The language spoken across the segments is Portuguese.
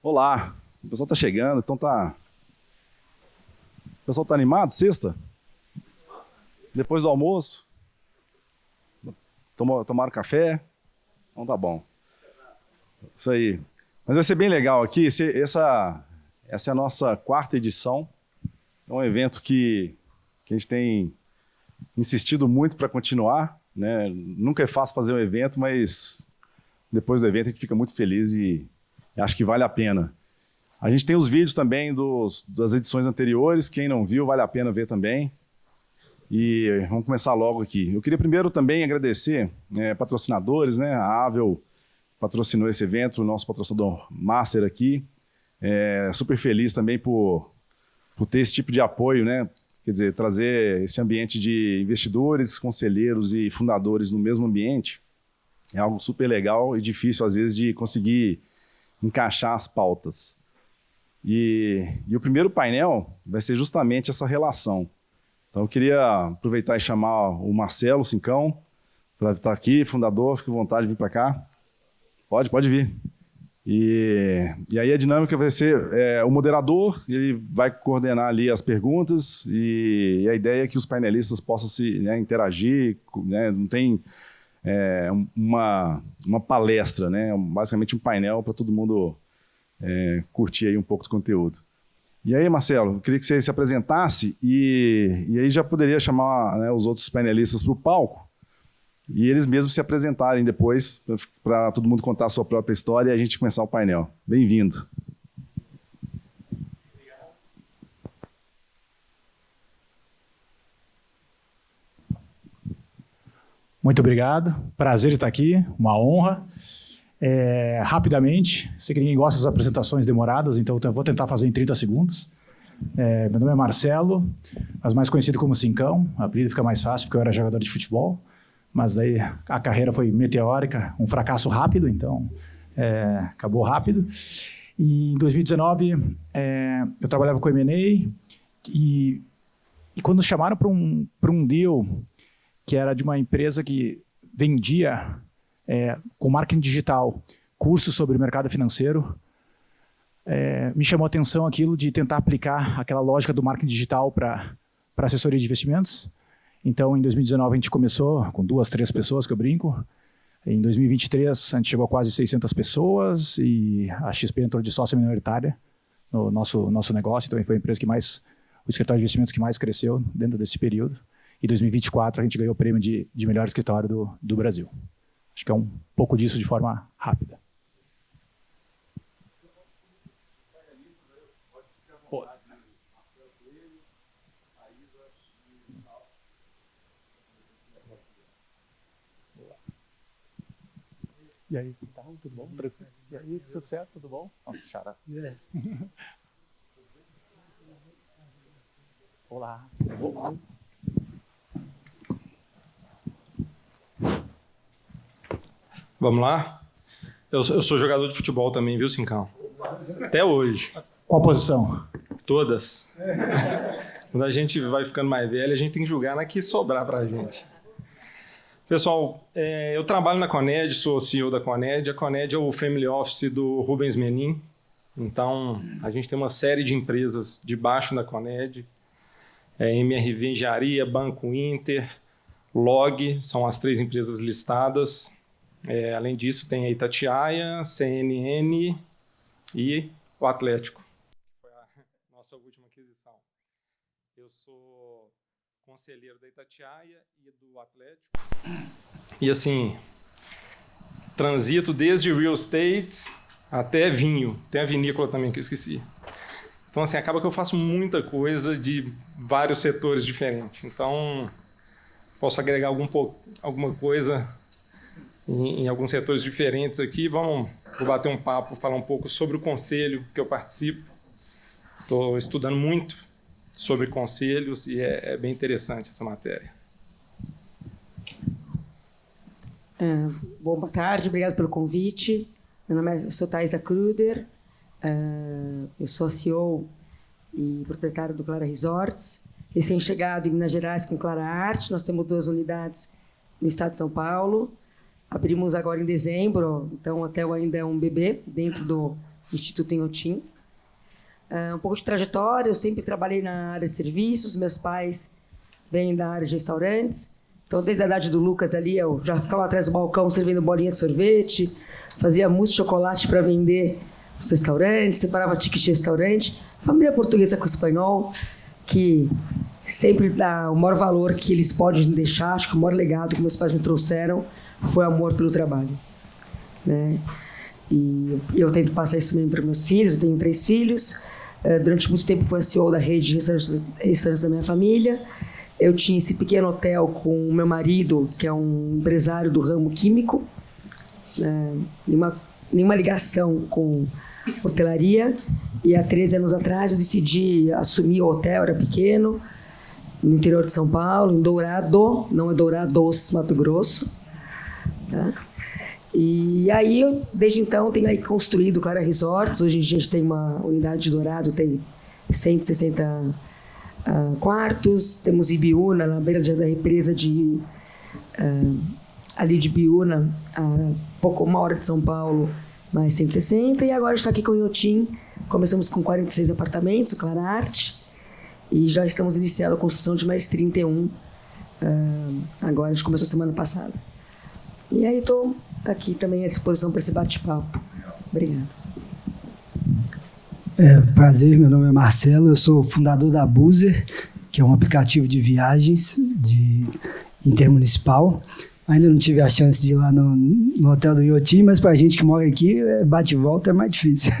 Olá, o pessoal tá chegando, então tá... O pessoal tá animado? Sexta? Depois do almoço? Tomaram café? Então tá bom. Isso aí. Mas vai ser bem legal aqui, essa é a nossa 4ª edição. É um evento que a gente tem insistido muito para continuar, né? Nunca é fácil fazer um evento, mas depois do evento a gente fica muito feliz e acho que vale a pena. A gente tem os vídeos também das edições anteriores, quem não viu, vale a pena ver também. E vamos começar logo aqui. Eu queria primeiro também agradecer patrocinadores, né? A Avel patrocinou esse evento, o nosso patrocinador master aqui. Super feliz também por ter esse tipo de apoio, né? Quer dizer, trazer esse ambiente de investidores, conselheiros e fundadores no mesmo ambiente é algo super legal e difícil, às vezes, de conseguir encaixar as pautas. E o primeiro painel vai ser justamente essa relação. Então, eu queria aproveitar e chamar o Marcelo Cincão para estar aqui, fundador, fique à vontade de vir para cá. Pode vir. E aí a dinâmica vai ser o moderador, ele vai coordenar ali as perguntas e a ideia é que os painelistas possam se interagir, né? Não tem uma palestra, né? Basicamente um painel para todo mundo curtir aí um pouco do conteúdo. E aí, Marcelo, eu queria que você se apresentasse e aí já poderia chamar, né, os outros painelistas para o palco e eles mesmos se apresentarem depois, para todo mundo contar a sua própria história e a gente começar o painel. Bem-vindo. Muito obrigado. Prazer estar aqui, uma honra. Rapidamente, sei que ninguém gosta das apresentações demoradas, então eu vou tentar fazer em 30 segundos. Meu nome é Marcelo, mas mais conhecido como Cincão. A apelido fica mais fácil porque eu era jogador de futebol. Mas daí a carreira foi meteórica, um fracasso rápido, então acabou rápido. E em 2019 eu trabalhava com M&A e quando chamaram para um deal que era de uma empresa que vendia com marketing digital cursos sobre o mercado financeiro, me chamou a atenção aquilo de tentar aplicar aquela lógica do marketing digital para assessoria de investimentos. Então, em 2019, a gente começou com 2, 3 pessoas, que eu brinco. Em 2023, a gente chegou a quase 600 pessoas e a XP entrou de sócia minoritária no nosso negócio. Então, foi a empresa o escritório de investimentos que mais cresceu dentro desse período. E em 2024, a gente ganhou o prêmio de melhor escritório do Brasil. Acho que é um pouco disso de forma rápida. E aí, tudo bom? Tranquilo? E aí, tudo certo? Tudo bom? Xará. Olá. Vamos lá? Eu sou jogador de futebol também, viu, Cincão? Até hoje. Qual posição? Todas. Quando a gente vai ficando mais velho, a gente tem que julgar na que sobrar pra gente. Pessoal, eu trabalho na Coned, sou CEO da Coned. A Coned é o family office do Rubens Menin. Então, a gente tem uma série de empresas debaixo da Coned. MRV Engenharia, Banco Inter, Log, são as 3 empresas listadas. Além disso, tem a Itatiaia, CNN e o Atlético. Foi a nossa última aquisição. Eu sou conselheiro da Itatiaia e do Atlético. E assim, transito desde real estate até vinho. Tem a vinícola também que eu esqueci. Então assim, acaba que eu faço muita coisa de vários setores diferentes. Então, posso agregar alguma coisa em alguns setores diferentes aqui. Vou bater um papo, falar um pouco sobre o conselho que eu participo. Estou estudando muito sobre conselhos e é bem interessante essa matéria. Boa tarde, obrigado pelo convite. Eu sou Thaisa Kruder, eu sou a CEO e proprietária do Clara Resorts, recém-chegado em Minas Gerais com Clara Arte. Nós temos 2 unidades no estado de São Paulo. Abrimos agora em dezembro, então o hotel ainda é um bebê dentro do Instituto Inhotim. Um pouco de trajetória, eu sempre trabalhei na área de serviços, meus pais vêm da área de restaurantes, então desde a idade do Lucas ali eu já ficava atrás do balcão servindo bolinha de sorvete, fazia mousse de chocolate para vender nos restaurantes, separava ticket de restaurante. Família portuguesa com espanhol, que sempre dá o maior valor que eles podem deixar, acho que o maior legado que meus pais me trouxeram foi amor pelo trabalho, né? E eu tento passar isso também para meus filhos, eu tenho 3 filhos. Durante muito tempo fui a CEO da rede de restaurantes da minha família. Eu tinha esse pequeno hotel com o meu marido, que é um empresário do ramo químico. Nenhuma ligação com hotelaria. E há 13 anos atrás eu decidi assumir o hotel, era pequeno, no interior de São Paulo, em Dourado, não é Dourados, Mato Grosso. Tá? E aí, desde então, tenho aí construído Clara Resorts. Hoje em dia a gente tem uma unidade de Dourado, tem 160 quartos. Temos Ibiúna, na beira da represa ali de Ibiúna, a pouco 1 hora de São Paulo, mais 160. E agora a gente está aqui com o Inhotim. Começamos com 46 apartamentos, o Clara Arte. E já estamos iniciando a construção de mais 31. Agora a gente começou semana passada. E aí estou aqui também à disposição para esse bate-papo. Obrigada. Prazer, meu nome é Marcelo, eu sou fundador da Buzer, que é um aplicativo de viagens intermunicipal. Ainda não tive a chance de ir lá no hotel do Inhotim, mas para a gente que mora aqui, bate e volta é mais difícil.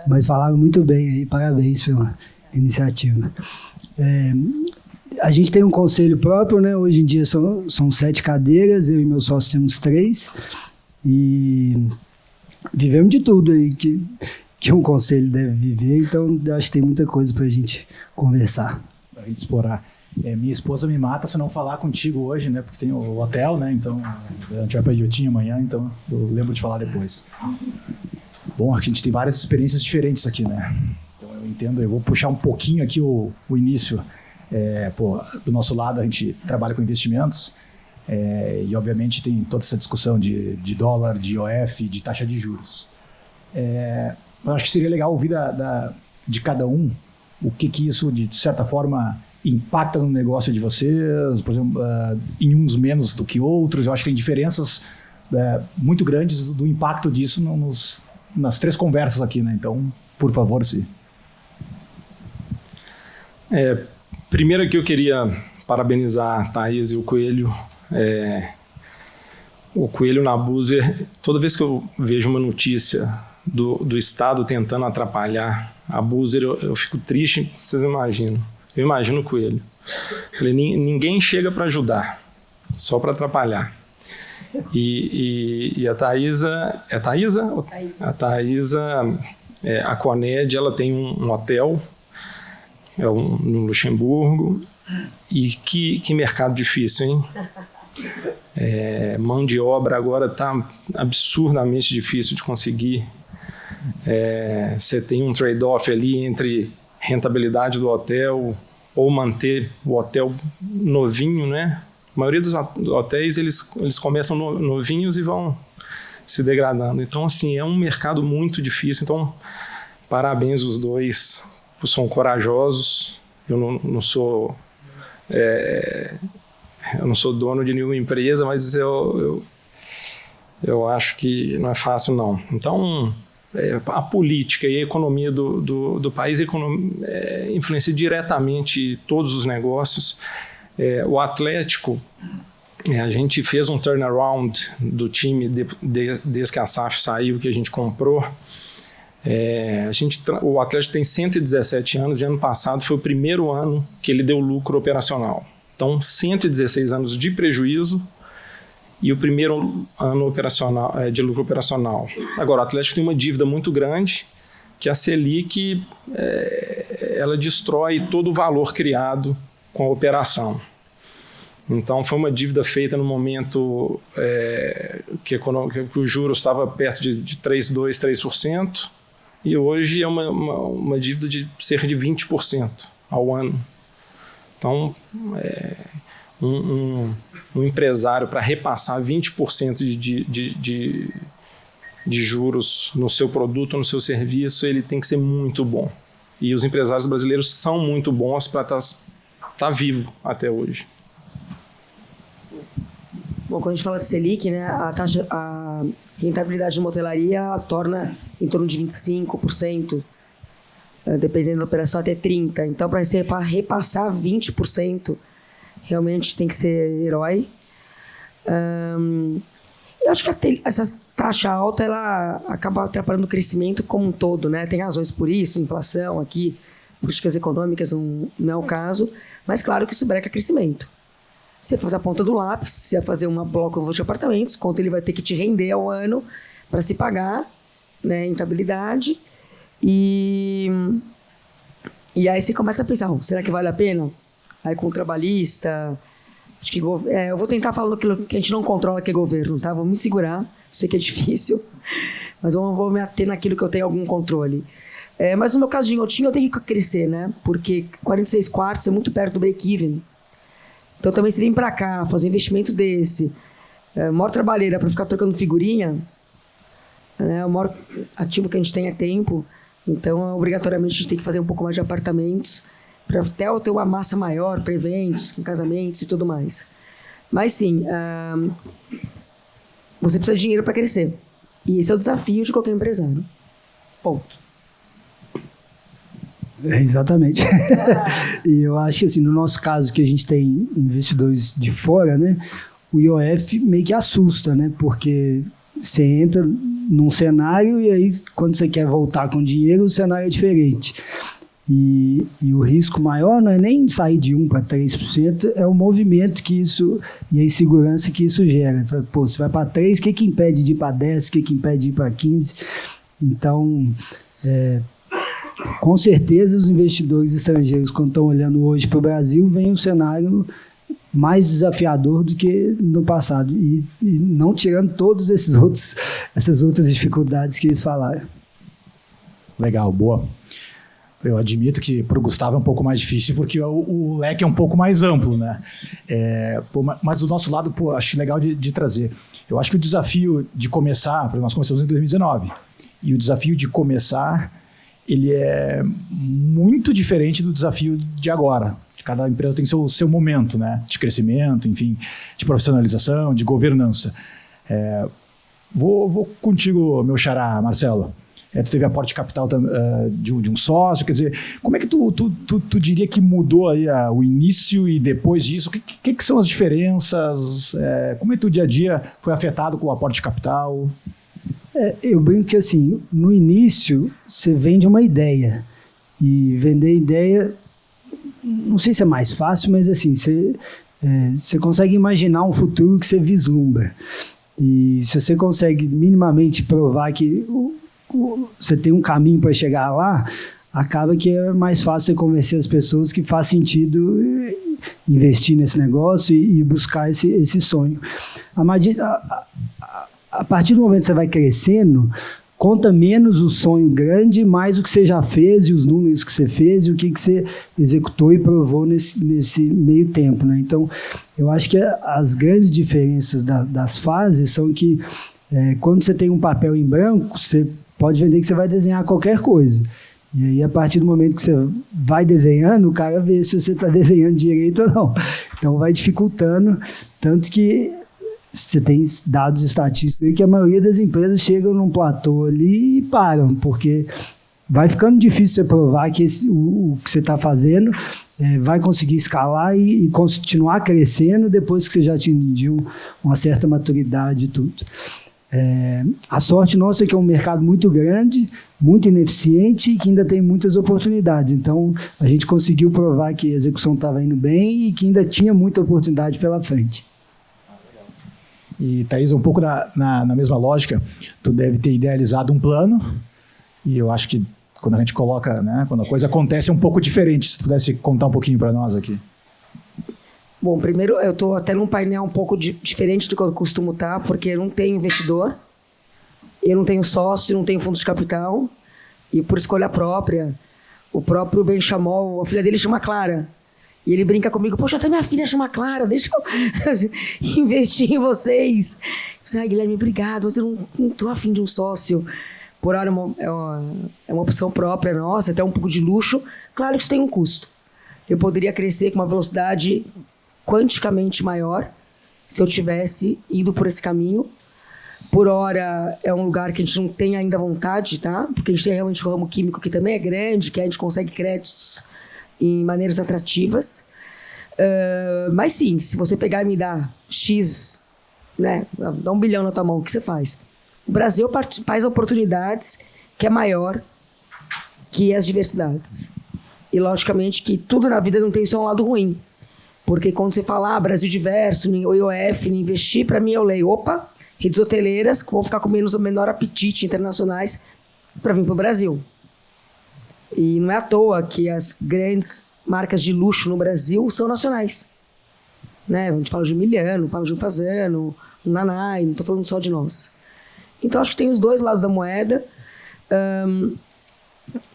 Mas falaram muito bem aí, parabéns pela iniciativa. A gente tem um conselho próprio, né? Hoje em dia são 7 cadeiras, eu e meu sócio temos 3. E vivemos de tudo aí que um conselho deve viver, então acho que tem muita coisa para a gente conversar. Para a gente explorar. Minha esposa me mata se não falar contigo hoje, né? Porque tem o hotel, né? Então a gente vai para Inhotim amanhã, então eu lembro de falar depois. Bom, a gente tem várias experiências diferentes aqui, né? Então eu entendo, eu vou puxar um pouquinho aqui o início. Do nosso lado a gente trabalha com investimentos. E obviamente tem toda essa discussão de dólar, de IOF, de taxa de juros. Eu acho que seria legal ouvir de cada um o que isso, de certa forma, impacta no negócio de vocês, por exemplo, em uns menos do que outros. Eu acho que tem diferenças muito grandes do impacto disso nas 3 conversas aqui, né? Então, por favor, se... Primeiro aqui eu queria parabenizar a Thaís e o Coelho. O Coelho na Buzer, toda vez que eu vejo uma notícia do Estado tentando atrapalhar a Buzer, eu fico triste, vocês imaginam. Eu imagino o Coelho. Falei, ninguém chega para ajudar, só para atrapalhar. E a Thaísa... É Thaísa? A Thaísa, a Coned, ela tem um hotel no Luxemburgo. E que mercado difícil, hein? Mão de obra agora está absurdamente difícil de conseguir. Você tem um trade-off ali entre rentabilidade do hotel ou manter o hotel novinho, né? A maioria dos hotéis eles começam novinhos e vão se degradando. Então, assim, é um mercado muito difícil. Então, parabéns os dois, são corajosos. Eu não sou dono de nenhuma empresa, mas eu acho que não é fácil, não. Então, a política e a economia do país influencia diretamente todos os negócios. O Atlético, a gente fez um turnaround do time desde que a SAF saiu, que a gente comprou. O Atlético tem 117 anos e ano passado foi o primeiro ano que ele deu lucro operacional. Então, 116 anos de prejuízo e o primeiro ano de lucro operacional. Agora, o Atlético tem uma dívida muito grande, que a Selic ela destrói todo o valor criado com a operação. Então, foi uma dívida feita no momento que o juros estava perto de 3,2%, 3%, e hoje é uma dívida de cerca de 20% ao ano. Então, um empresário, para repassar 20% de juros no seu produto, no seu serviço, ele tem que ser muito bom. E os empresários brasileiros são muito bons para estar vivo até hoje. Bom, quando a gente fala de Selic, né, a rentabilidade de uma hotelaria torna em torno de 25%, dependendo da operação, até 30%. Então, para repassar 20%, realmente tem que ser herói. Eu acho que essa taxa alta ela acaba atrapalhando o crescimento como um todo, né? Tem razões por isso, inflação aqui, políticas econômicas não é o caso, mas claro que isso breca crescimento. Você faz a ponta do lápis, você vai fazer um bloco de apartamentos, quanto ele vai ter que te render ao ano para se pagar, né, rentabilidade, e aí você começa a pensar, será que vale a pena? Aí com o trabalhista, acho que eu vou tentar falar aquilo que a gente não controla, que é governo, tá? Vou me segurar, sei que é difícil, mas vou me ater naquilo que eu tenho algum controle. Mas no meu caso de Inhotim, eu tenho que crescer, né? Porque 46 quartos é muito perto do break-even. Então, também se vem para cá, fazer um investimento desse, maior trabalheira para ficar trocando figurinha, né, o maior ativo que a gente tem é tempo. Então, obrigatoriamente, a gente tem que fazer um pouco mais de apartamentos para até ter uma massa maior para eventos, casamentos e tudo mais. Mas, sim, você precisa de dinheiro para crescer. E esse é o desafio de qualquer empresário. Ponto. Exatamente. E eu acho que, assim, no nosso caso, que a gente tem investidores de fora, né, o IOF meio que assusta, né, porque você entra num cenário e aí, quando você quer voltar com dinheiro, o cenário é diferente. E o risco maior não é nem sair de 1% para 3%, é o movimento que isso e a insegurança que isso gera. Pô, você vai para 3%, o que impede de ir para 10%, o que impede de ir para 15%? Então, com certeza, os investidores estrangeiros, quando estão olhando hoje para o Brasil, veem um cenário mais desafiador do que no passado. E não tirando todas essas outras dificuldades que eles falaram. Legal, boa. Eu admito que para o Gustavo é um pouco mais difícil, porque o leque é um pouco mais amplo, né? Mas do nosso lado, acho legal de trazer. Eu acho que o desafio de começar, nós começamos em 2019, e o desafio de começar, ele é muito diferente do desafio de agora. Cada empresa tem o seu momento, né? De crescimento, enfim, de profissionalização, de governança. Vou contigo, meu xará, Marcelo. Tu teve aporte de capital de um sócio, quer dizer, como é que tu diria que mudou aí o início e depois disso? O que são as diferenças? Como é que o dia a dia foi afetado com o aporte de capital? Eu brinco que, assim, no início, você vende uma ideia. E vender ideia, não sei se é mais fácil, mas, assim, você consegue imaginar um futuro que você vislumbra. E se você consegue minimamente provar que você tem um caminho para chegar lá, acaba que é mais fácil você convencer as pessoas que faz sentido investir nesse negócio e buscar esse sonho. A partir do momento que você vai crescendo, conta menos o sonho grande, mais o que você já fez e os números que você fez e o que você executou e provou nesse meio tempo, né? Então, eu acho que as grandes diferenças das fases são que quando você tem um papel em branco, você pode vender que você vai desenhar qualquer coisa. E aí, a partir do momento que você vai desenhando, o cara vê se você está desenhando direito ou não. Então, vai dificultando, tanto que você tem dados estatísticos aí que a maioria das empresas chegam num platô ali e param, porque vai ficando difícil você provar que o que você está fazendo vai conseguir escalar e continuar crescendo depois que você já atingiu uma certa maturidade e tudo. A sorte nossa é que é um mercado muito grande, muito ineficiente e que ainda tem muitas oportunidades. Então, a gente conseguiu provar que a execução estava indo bem e que ainda tinha muita oportunidade pela frente. E, Thaís, um pouco na mesma lógica, tu deve ter idealizado um plano, e eu acho que quando a gente coloca, né, quando a coisa acontece é um pouco diferente. Se tu pudesse contar um pouquinho para nós aqui. Bom, primeiro, eu estou até num painel um pouco diferente do que eu costumo estar, porque eu não tenho investidor, eu não tenho sócio, não tenho fundo de capital, e por escolha própria, o próprio Benchamol, a filha dele chama Clara, E ele brinca comigo, poxa, até minha filha chama Clara, deixa eu investir em vocês. Eu disse, Guilherme, obrigado, mas eu não tô afim de um sócio. Por hora é uma opção própria nossa, até um pouco de luxo. Claro que isso tem um custo. Eu poderia crescer com uma velocidade quanticamente maior se eu tivesse ido por esse caminho. Por hora, é um lugar que a gente não tem ainda vontade, tá? Porque a gente tem realmente um ramo químico que também é grande, que a gente consegue créditos em maneiras atrativas. Mas sim, se você pegar e me dar X, né, dá 1 bilhão na tua mão, o que você faz? O Brasil faz oportunidades que é maior que as diversidades. E, logicamente, que tudo na vida não tem só um lado ruim. Porque quando você fala Brasil diverso, o IOF, investir, para mim eu leio, opa, redes hoteleiras que vão ficar com menor apetite internacionais para vir para o Brasil. E não é à toa que as grandes marcas de luxo no Brasil são nacionais. Né? A gente fala de Miliano, fala de Fasano, Nanai, não estou falando só de nós. Então, acho que tem os dois lados da moeda.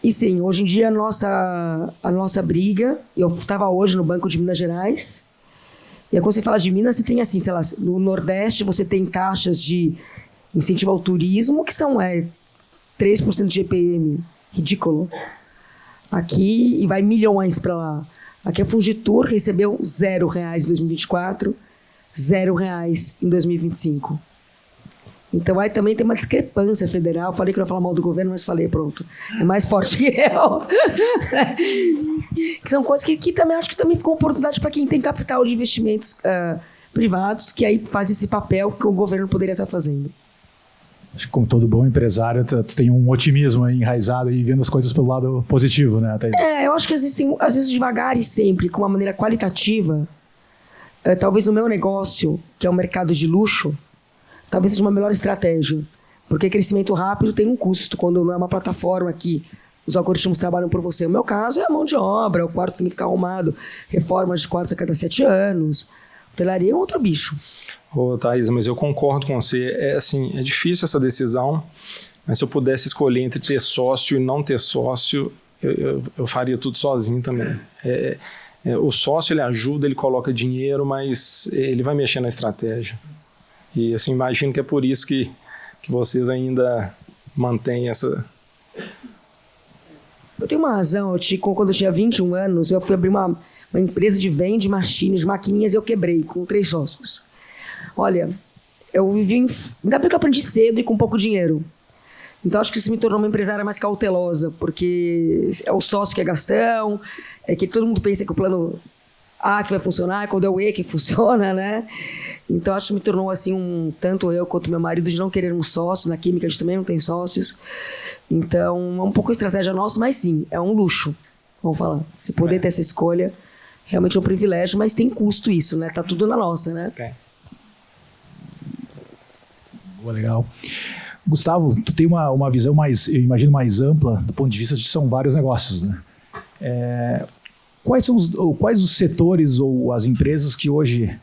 E sim, hoje em dia a nossa briga... Eu estava hoje no Banco de Minas Gerais. E aí, quando você fala de Minas, você tem assim, sei lá, no Nordeste você tem taxas de incentivo ao turismo, que são 3% de GPM. Ridículo. Aqui, e vai milhões para lá. Aqui a Fungitur recebeu R$0 em 2024, R$0 em 2025. Então, aí também tem uma discrepância federal. Falei que eu ia falar mal do governo, mas falei, pronto. É mais forte que eu. Que são coisas que também acho que também ficou oportunidade para quem tem capital de investimentos privados, que aí faz esse papel que o governo poderia estar fazendo. Acho que como todo bom empresário, tu tem um otimismo aí enraizado e vendo as coisas pelo lado positivo, né? Eu acho que existem, às vezes devagar e sempre, com uma maneira qualitativa, talvez no meu negócio, que é o mercado de luxo, talvez seja uma melhor estratégia. Porque crescimento rápido tem um custo, quando não é uma plataforma que os algoritmos trabalham por você. No meu caso, é a mão de obra, o quarto tem que ficar arrumado, reformas de quartos a cada 7 anos. Hotelaria é um outro bicho. Ô, Thaís, mas eu concordo com você. É difícil essa decisão, mas se eu pudesse escolher entre ter sócio e não ter sócio, eu faria tudo sozinho também. O sócio, ele ajuda, ele coloca dinheiro, mas ele vai mexer na estratégia. E assim, imagino que é por isso que vocês ainda mantêm essa... Eu tenho uma razão, quando eu tinha 21 anos, eu fui abrir uma empresa de vende machines, de maquininhas, e eu quebrei com 3 sócios. Olha, eu vivi... Ainda bem que eu aprendi cedo e com pouco dinheiro. Então, acho que isso me tornou uma empresária mais cautelosa, porque é o sócio que é gastão, é que todo mundo pensa que o plano A que vai funcionar, quando é o E que funciona, né? Então, acho que me tornou assim, tanto eu quanto meu marido, de não querermos sócios. Na química, a gente também não tem sócios. Então, é um pouco a estratégia nossa, mas sim, é um luxo, vamos falar. Se poder ter essa escolha, realmente é um privilégio, mas tem custo isso, né? Tá tudo na nossa, né? Boa, legal. Gustavo, tu tem uma visão mais, eu imagino, mais ampla do ponto de vista de que são vários negócios, né? Quais os setores ou as empresas que hoje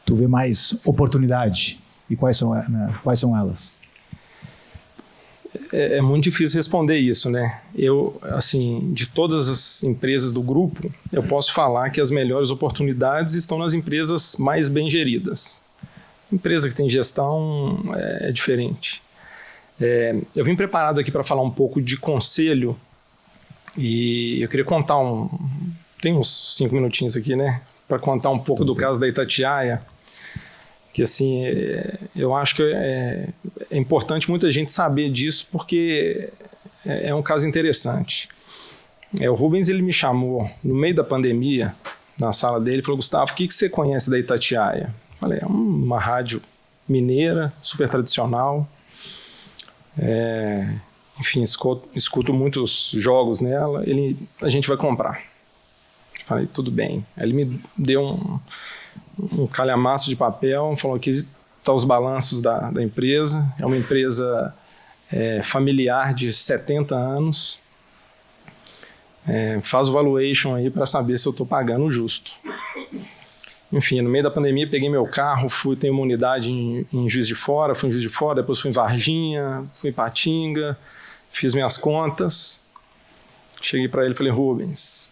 tu vê mais oportunidade e quais são elas? É muito difícil responder isso, né? Eu, assim, de todas as empresas do grupo, eu posso falar que as melhores oportunidades estão nas empresas mais bem geridas. Empresa que tem gestão é diferente. Eu vim preparado aqui para falar um pouco de conselho e eu queria contar tem uns 5 minutinhos aqui, né? Para contar um pouco do caso da Itatiaia, que assim, eu acho que é importante muita gente saber disso porque é um caso interessante. O Rubens, ele me chamou no meio da pandemia, na sala dele, e falou, Gustavo, o que você conhece da Itatiaia? Eu falei, é uma rádio mineira, super tradicional. Enfim, escuto muitos jogos nela, a gente vai comprar. Eu falei, tudo bem. Aí ele me deu um calhamaço de papel, falou que estão os balanços da empresa. É uma empresa familiar de 70 anos. Faz o valuation aí para saber se eu estou pagando o justo. Enfim, no meio da pandemia, peguei meu carro, tenho uma unidade em Juiz de Fora, fui em Juiz de Fora, depois fui em Varginha, fui em Patinga, fiz minhas contas. Cheguei para ele e falei, Rubens,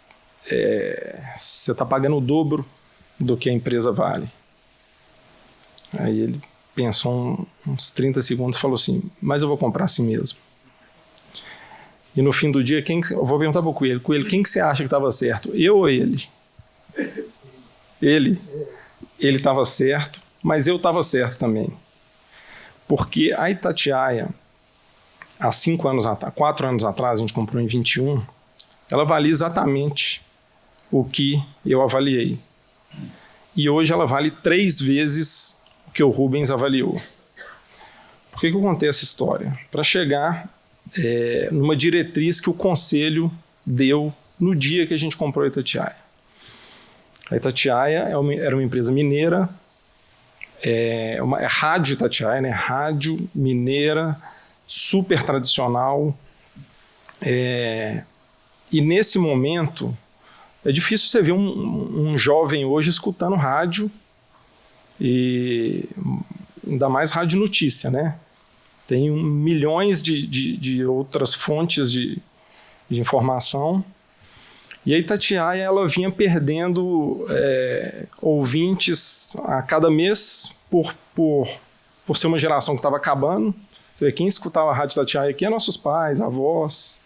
você está pagando o dobro do que a empresa vale. Aí ele pensou uns 30 segundos e falou assim, mas eu vou comprar assim mesmo. E no fim do dia, eu vou perguntar para o Coelho, quem que você acha que estava certo? Eu ou ele? Ele estava certo, mas eu estava certo também. Porque a Itatiaia, há 4 anos atrás, a gente comprou em 21, ela valia exatamente o que eu avaliei. E hoje ela vale 3 vezes o que o Rubens avaliou. Por que eu contei essa história? Para chegar numa diretriz que o conselho deu no dia que a gente comprou a Itatiaia. A Itatiaia era uma empresa mineira, é Rádio Itatiaia, né? Rádio mineira, super tradicional. E nesse momento, é difícil você ver um jovem hoje escutando rádio, e ainda mais rádio notícia, né? Tem milhões de outras fontes de informação. E a Itatiaia, ela vinha perdendo ouvintes a cada mês por ser uma geração que estava acabando. Você vê, quem escutava a Rádio Itatiaia aqui é nossos pais, avós.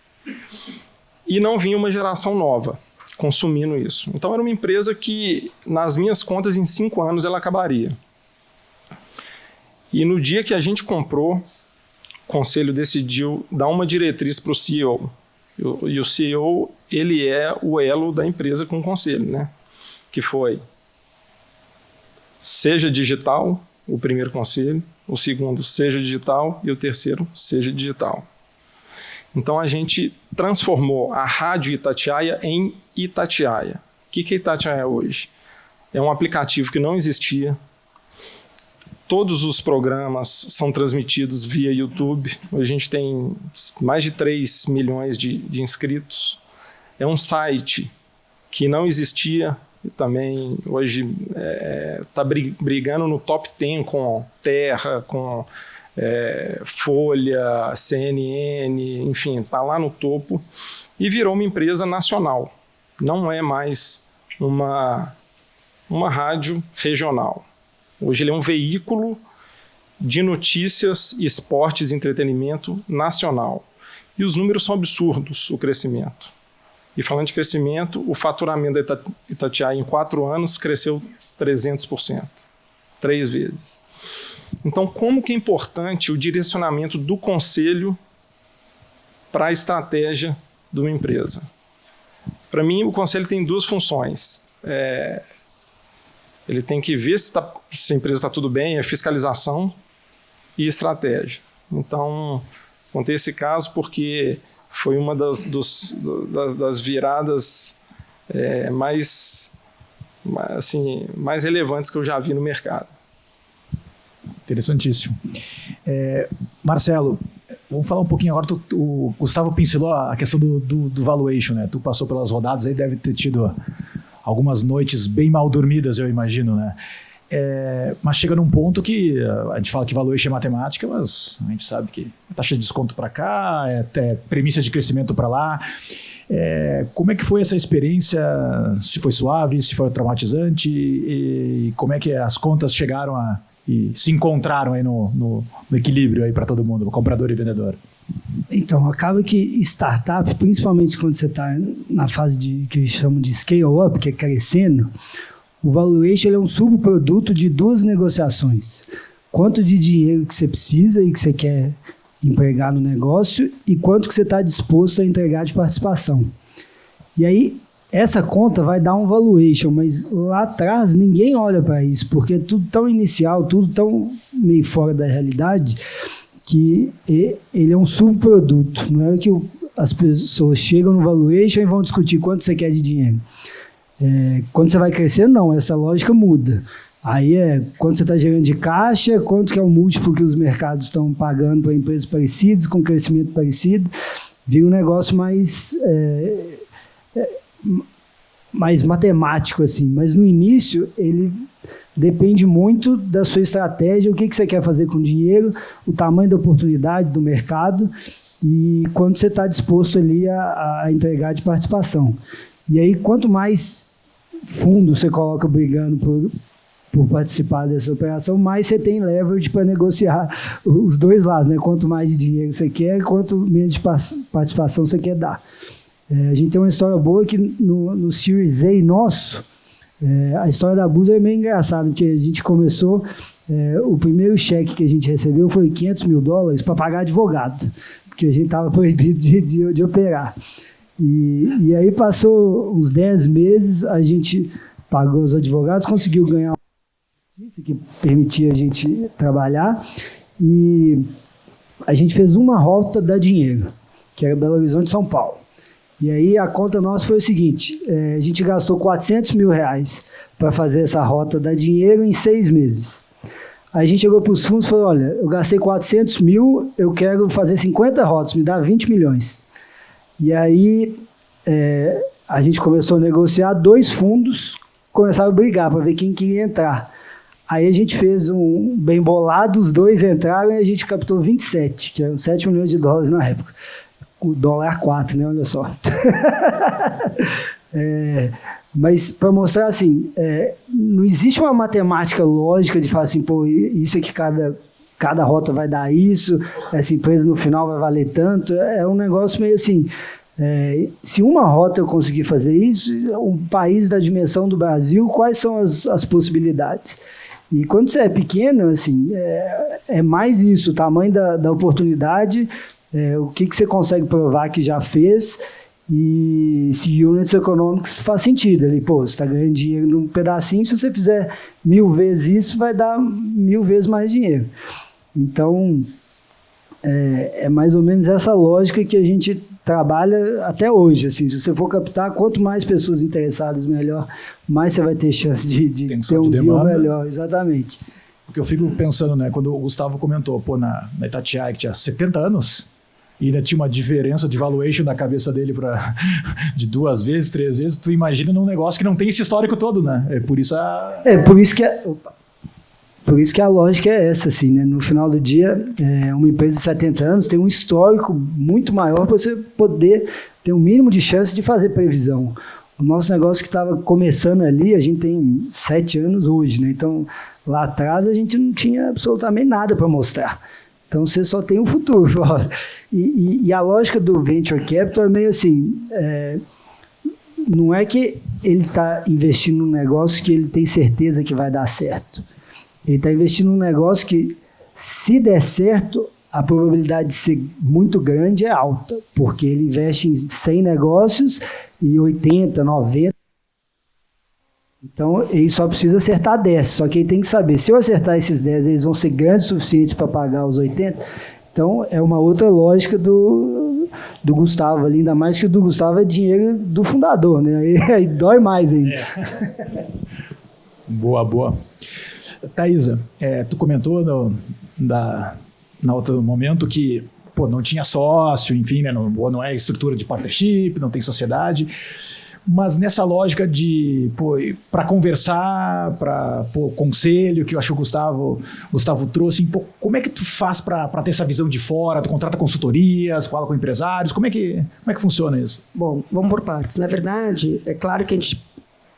E não vinha uma geração nova consumindo isso. Então era uma empresa que, nas minhas contas, em 5 anos ela acabaria. E no dia que a gente comprou, o conselho decidiu dar uma diretriz para o CEO. E o CEO, ele é o elo da empresa com o conselho, né? Que foi, seja digital, o primeiro conselho, o segundo, seja digital, e o terceiro, seja digital. Então a gente transformou a Rádio Itatiaia em Itatiaia. O que é Itatiaia hoje? É um aplicativo que não existia. Todos os programas são transmitidos via YouTube. Hoje a gente tem mais de 3 milhões de inscritos. É um site que não existia e também hoje está brigando no top 10 com Terra, com Folha, CNN, enfim, está lá no topo e virou uma empresa nacional. Não é mais uma rádio regional. Hoje ele é um veículo de notícias, esportes e entretenimento nacional. E os números são absurdos, o crescimento. E falando de crescimento, o faturamento da Itatiaia em 4 anos cresceu 300%, 3 vezes. Então, como que é importante o direcionamento do conselho para a estratégia de uma empresa? Para mim, o conselho tem 2 funções. Ele tem que ver se a empresa está tudo bem, fiscalização e estratégia. Então, contei esse caso porque foi uma das viradas mais relevantes que eu já vi no mercado. Interessantíssimo. Marcelo, vamos falar um pouquinho agora. O Gustavo pincelou a questão do valuation, né? Tu passou pelas rodadas aí, deve ter tido algumas noites bem mal dormidas, eu imagino, né? Mas chega num ponto que a gente fala que valuation é matemática, mas a gente sabe que é taxa de desconto para cá, premissa de crescimento para lá. Como é que foi essa experiência? Se foi suave, se foi traumatizante, e como é que as contas chegaram e se encontraram aí no equilíbrio aí para todo mundo, comprador e vendedor? Então, acaba que startup, principalmente quando você está na fase que eles chamam de scale-up, que é crescendo, o valuation ele é um subproduto de 2 negociações. Quanto de dinheiro que você precisa e que você quer empregar no negócio e quanto que você está disposto a entregar de participação. E aí, essa conta vai dar um valuation, mas lá atrás ninguém olha para isso, porque é tudo tão inicial, tudo tão meio fora da realidade, que ele é um subproduto. Não é que as pessoas chegam no valuation e vão discutir quanto você quer de dinheiro. Quando você vai crescendo, não, essa lógica muda. Aí quanto você está gerando de caixa, quanto que é o múltiplo que os mercados estão pagando para empresas parecidas, com crescimento parecido, vira um negócio mais matemático, assim. Mas no início, ele depende muito da sua estratégia, o que você quer fazer com o dinheiro, o tamanho da oportunidade do mercado e quanto você está disposto ali a entregar de participação. E aí, quanto mais fundo você coloca brigando por participar dessa operação, mais você tem leverage para negociar os dois lados, né? Quanto mais de dinheiro você quer, quanto menos de participação você quer dar. A gente tem uma história boa que no Series A nosso, a história da Búzios é meio engraçada, porque a gente começou, o primeiro cheque que a gente recebeu foi $500 mil para pagar advogado, porque a gente estava proibido de operar. E aí passou uns 10 meses, a gente pagou os advogados, conseguiu ganhar isso que permitia a gente trabalhar, e a gente fez uma rota da dinheiro, que era Belo Horizonte, São Paulo. E aí a conta nossa foi o seguinte, a gente gastou R$400 mil para fazer essa rota da dinheiro em 6 meses. Aí a gente chegou para os fundos e falou, olha, eu gastei 400 mil, eu quero fazer 50 rotas, me dá 20 milhões. E aí a gente começou a negociar, 2 fundos começaram a brigar para ver quem queria entrar. Aí a gente fez um bem bolado, os 2 entraram e a gente captou 27, que eram $7 milhões na época. O dólar 4, né? Olha só. Mas para mostrar assim, não existe uma matemática lógica de falar assim, pô, isso aqui cada rota vai dar isso, essa empresa no final vai valer tanto. É um negócio meio assim, se uma rota eu conseguir fazer isso, um país da dimensão do Brasil, quais são as possibilidades? E quando você é pequeno, assim, é mais isso, o tamanho da oportunidade, o que você consegue provar que já fez, e se units economics faz sentido. Ali, pô, você está ganhando dinheiro num pedacinho, se você fizer 1000 vezes isso, vai dar 1000 vezes mais dinheiro. Então, é mais ou menos essa lógica que a gente trabalha até hoje. Assim, se você for captar, quanto mais pessoas interessadas, melhor, mais você vai ter chance de ter um deal melhor. Exatamente. Porque eu fico pensando, né, quando o Gustavo comentou, pô, na Itatiaia, que tinha 70 anos, e ainda tinha uma diferença de valuation da cabeça dele de 2 vezes, 3 vezes, tu imagina num negócio que não tem esse histórico todo, né? Por isso Por isso que a lógica é essa, assim, né? No final do dia, uma empresa de 70 anos tem um histórico muito maior para você poder ter um mínimo de chance de fazer previsão. O nosso negócio que estava começando ali, a gente tem 7 anos hoje, né? Então, lá atrás a gente não tinha absolutamente nada para mostrar. Então, você só tem o futuro. E a lógica do Venture Capital é meio assim, não é que ele está investindo num negócio que ele tem certeza que vai dar certo. Ele está investindo num negócio que, se der certo, a probabilidade de ser muito grande é alta, porque ele investe em 100 negócios e 80, 90. Então, ele só precisa acertar 10. Só que ele tem que saber, se eu acertar esses 10, eles vão ser grandes o suficientes para pagar os 80. Então, é uma outra lógica do Gustavo ali, ainda mais que o do Gustavo é dinheiro do fundador, né? Aí dói mais ainda. Boa. Thaisa, tu comentou na outro momento que não tinha sócio, enfim, né, não é estrutura de partnership, não tem sociedade, mas nessa lógica de para conversar, para conselho, que eu acho que o Gustavo trouxe, como é que tu faz para ter essa visão de fora? Tu contrata consultorias, fala com empresários, como é que funciona isso? Bom, vamos por partes. Na verdade, é claro que a gente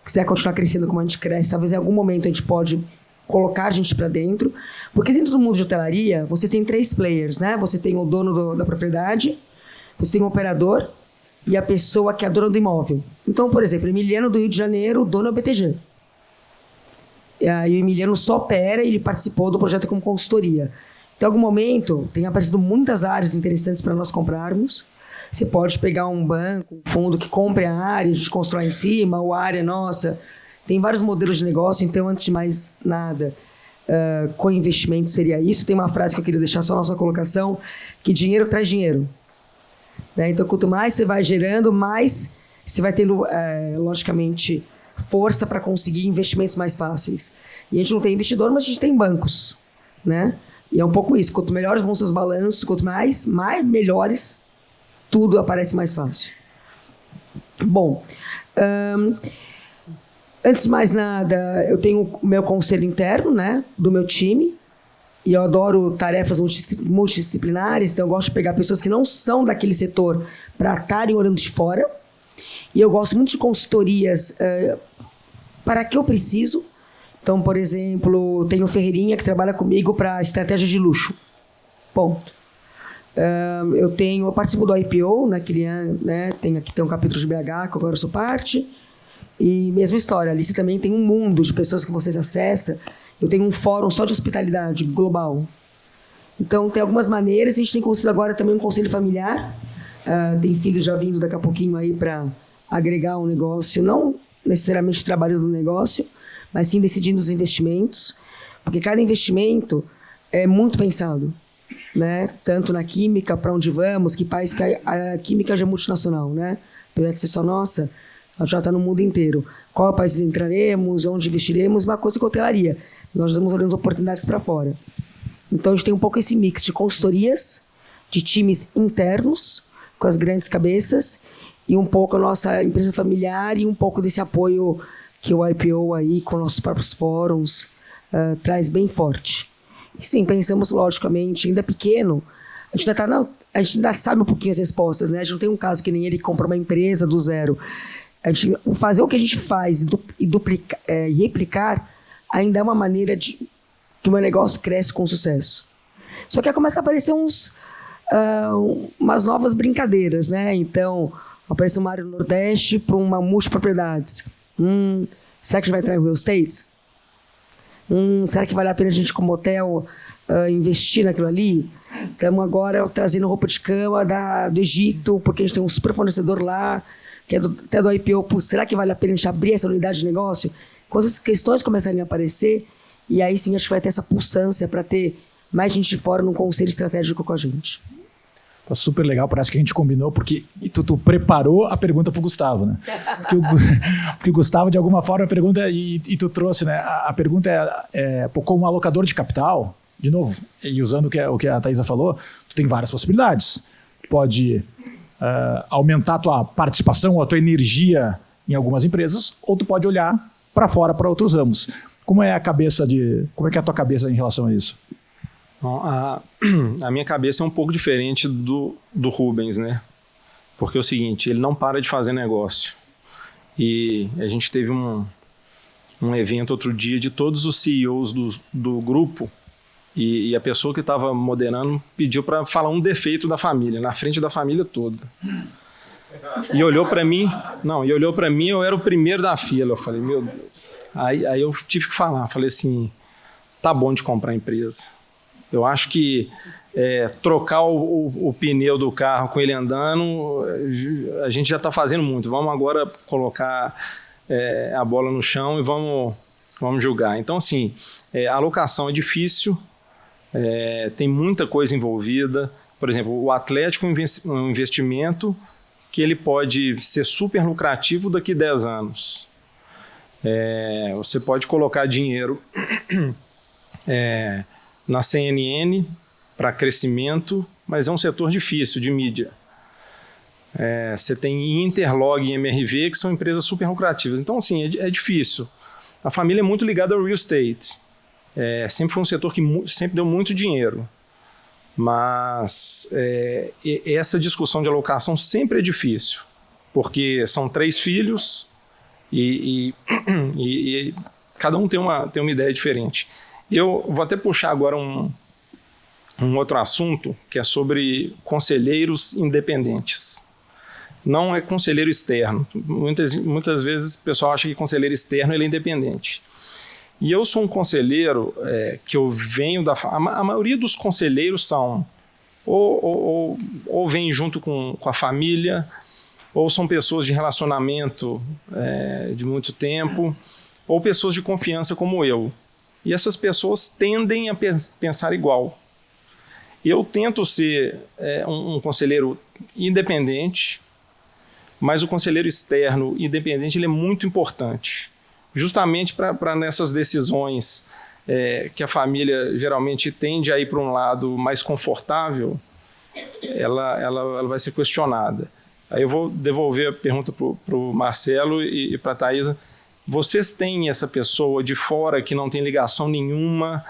quiser continuar crescendo como a gente cresce, talvez em algum momento a gente pode colocar a gente para dentro, porque dentro do mundo de hotelaria você tem 3 players, né? Você tem o dono da propriedade, você tem o operador e a pessoa que é a dona do imóvel. Então, por exemplo, Emiliano do Rio de Janeiro, o dono é o BTG. E aí o Emiliano só opera e ele participou do projeto como consultoria. Então, em algum momento, tem aparecido muitas áreas interessantes para nós comprarmos. Você pode pegar um banco, um fundo que compre a área, a gente constrói em cima, ou a área é nossa. Tem vários modelos de negócio, então, antes de mais nada, co-investimento seria isso. Tem uma frase que eu queria deixar só na sua colocação, que dinheiro traz dinheiro. Né? Então, quanto mais você vai gerando, mais você vai tendo, logicamente, força para conseguir investimentos mais fáceis. E a gente não tem investidor, mas a gente tem bancos. Né? E é um pouco isso. Quanto melhores vão seus balanços, quanto mais melhores, tudo aparece mais fácil. Bom, antes de mais nada, eu tenho o meu conselho interno, né, do meu time, e eu adoro tarefas multidisciplinares, então eu gosto de pegar pessoas que não são daquele setor para estarem olhando de fora. E eu gosto muito de consultorias para que eu preciso. Então, por exemplo, tem o Ferreirinha que trabalha comigo para estratégia de luxo. Ponto. Eu participo do IPO, naquele ano, né? Tem um capítulo de BH, que agora eu sou parte. E mesma história, ali você também tem um mundo de pessoas que vocês acessam. Eu tenho um fórum só de hospitalidade global. Então, tem algumas maneiras. A gente tem construído agora também um conselho familiar. Tem filhos já vindo daqui a pouquinho aí para agregar um negócio, não necessariamente trabalhando no negócio, mas sim decidindo os investimentos, porque cada investimento é muito pensado, né? Tanto na química, para onde vamos, que país que a química já é multinacional, né? Apesar de ser só nossa, ela já está no mundo inteiro. Qual país entraremos, onde investiremos, uma coisa com hotelaria. Nós estamos olhando as oportunidades para fora. Então, a gente tem um pouco esse mix de consultorias, de times internos, com as grandes cabeças, e um pouco a nossa empresa familiar e um pouco desse apoio que o IPO aí, com nossos próprios fóruns, traz bem forte. E sim, pensamos, logicamente, ainda pequeno, a gente ainda sabe um pouquinho as respostas, né? A gente não tem um caso que nem ele que comprou uma empresa do zero. A gente fazer o que a gente faz e replicar ainda é uma maneira de que o meu negócio cresce com sucesso. Só que começa a aparecer umas novas brincadeiras, né? Então, aparece uma área do Nordeste para uma multipropriedades. Será que a gente vai entrar em real estate? Será que vale a pena a gente, como hotel, investir naquilo ali? Estamos agora trazendo roupa de cama do Egito, porque a gente tem um super fornecedor lá, que é até do IPO. Será que vale a pena a gente abrir essa unidade de negócio? Quando essas questões começarem a aparecer, e aí sim acho que vai ter essa pulsância para ter mais gente de fora num conselho estratégico com a gente. Tá super legal, parece que a gente combinou, porque tu preparou a pergunta para o Gustavo, né? Porque o Gustavo, de alguma forma, a pergunta, e tu trouxe, né? A pergunta como alocador de capital, de novo, e usando o que a Thaisa falou, tu tem várias possibilidades. Tu pode aumentar a tua participação ou a tua energia em algumas empresas, ou tu pode olhar para fora, para outros ramos. Como é que é a tua cabeça em relação a isso? Bom, a minha cabeça é um pouco diferente do Rubens, né? Porque é o seguinte, ele não para de fazer negócio. E a gente teve um evento outro dia de todos os CEOs do grupo, e a pessoa que estava moderando pediu para falar um defeito da família, na frente da família toda. E olhou para mim, eu era o primeiro da fila. Eu falei, meu Deus. Aí eu tive que falar, falei assim, tá bom de comprar a empresa. Eu acho que trocar o pneu do carro com ele andando, a gente já está fazendo muito. Vamos agora colocar a bola no chão e vamos julgar. Então, assim, a alocação é difícil, tem muita coisa envolvida. Por exemplo, o Atlético é um investimento que ele pode ser super lucrativo daqui a 10 anos. Você pode colocar dinheiro na CNN para crescimento, mas é um setor difícil de mídia. Você tem Interlog e MRV, que são empresas super lucrativas. Então, assim, é difícil. A família é muito ligada ao real estate. Sempre foi um setor que sempre deu muito dinheiro. Mas essa discussão de alocação sempre é difícil, porque são 3 filhos e cada um tem uma ideia diferente. Eu vou até puxar agora um outro assunto, que é sobre conselheiros independentes. Não é conselheiro externo. Muitas vezes o pessoal acha que conselheiro externo ele é independente. E eu sou um conselheiro que eu venho a maioria dos conselheiros são ou vêm junto com a família, ou são pessoas de relacionamento de muito tempo, ou pessoas de confiança como eu. E essas pessoas tendem a pensar igual. Eu tento ser um conselheiro independente, mas o conselheiro externo independente ele é muito importante. Justamente para nessas decisões que a família geralmente tende a ir para um lado mais confortável, ela vai ser questionada. Aí eu vou devolver a pergunta para o Marcelo e para a Thaisa. Vocês têm essa pessoa de fora que não tem ligação nenhuma,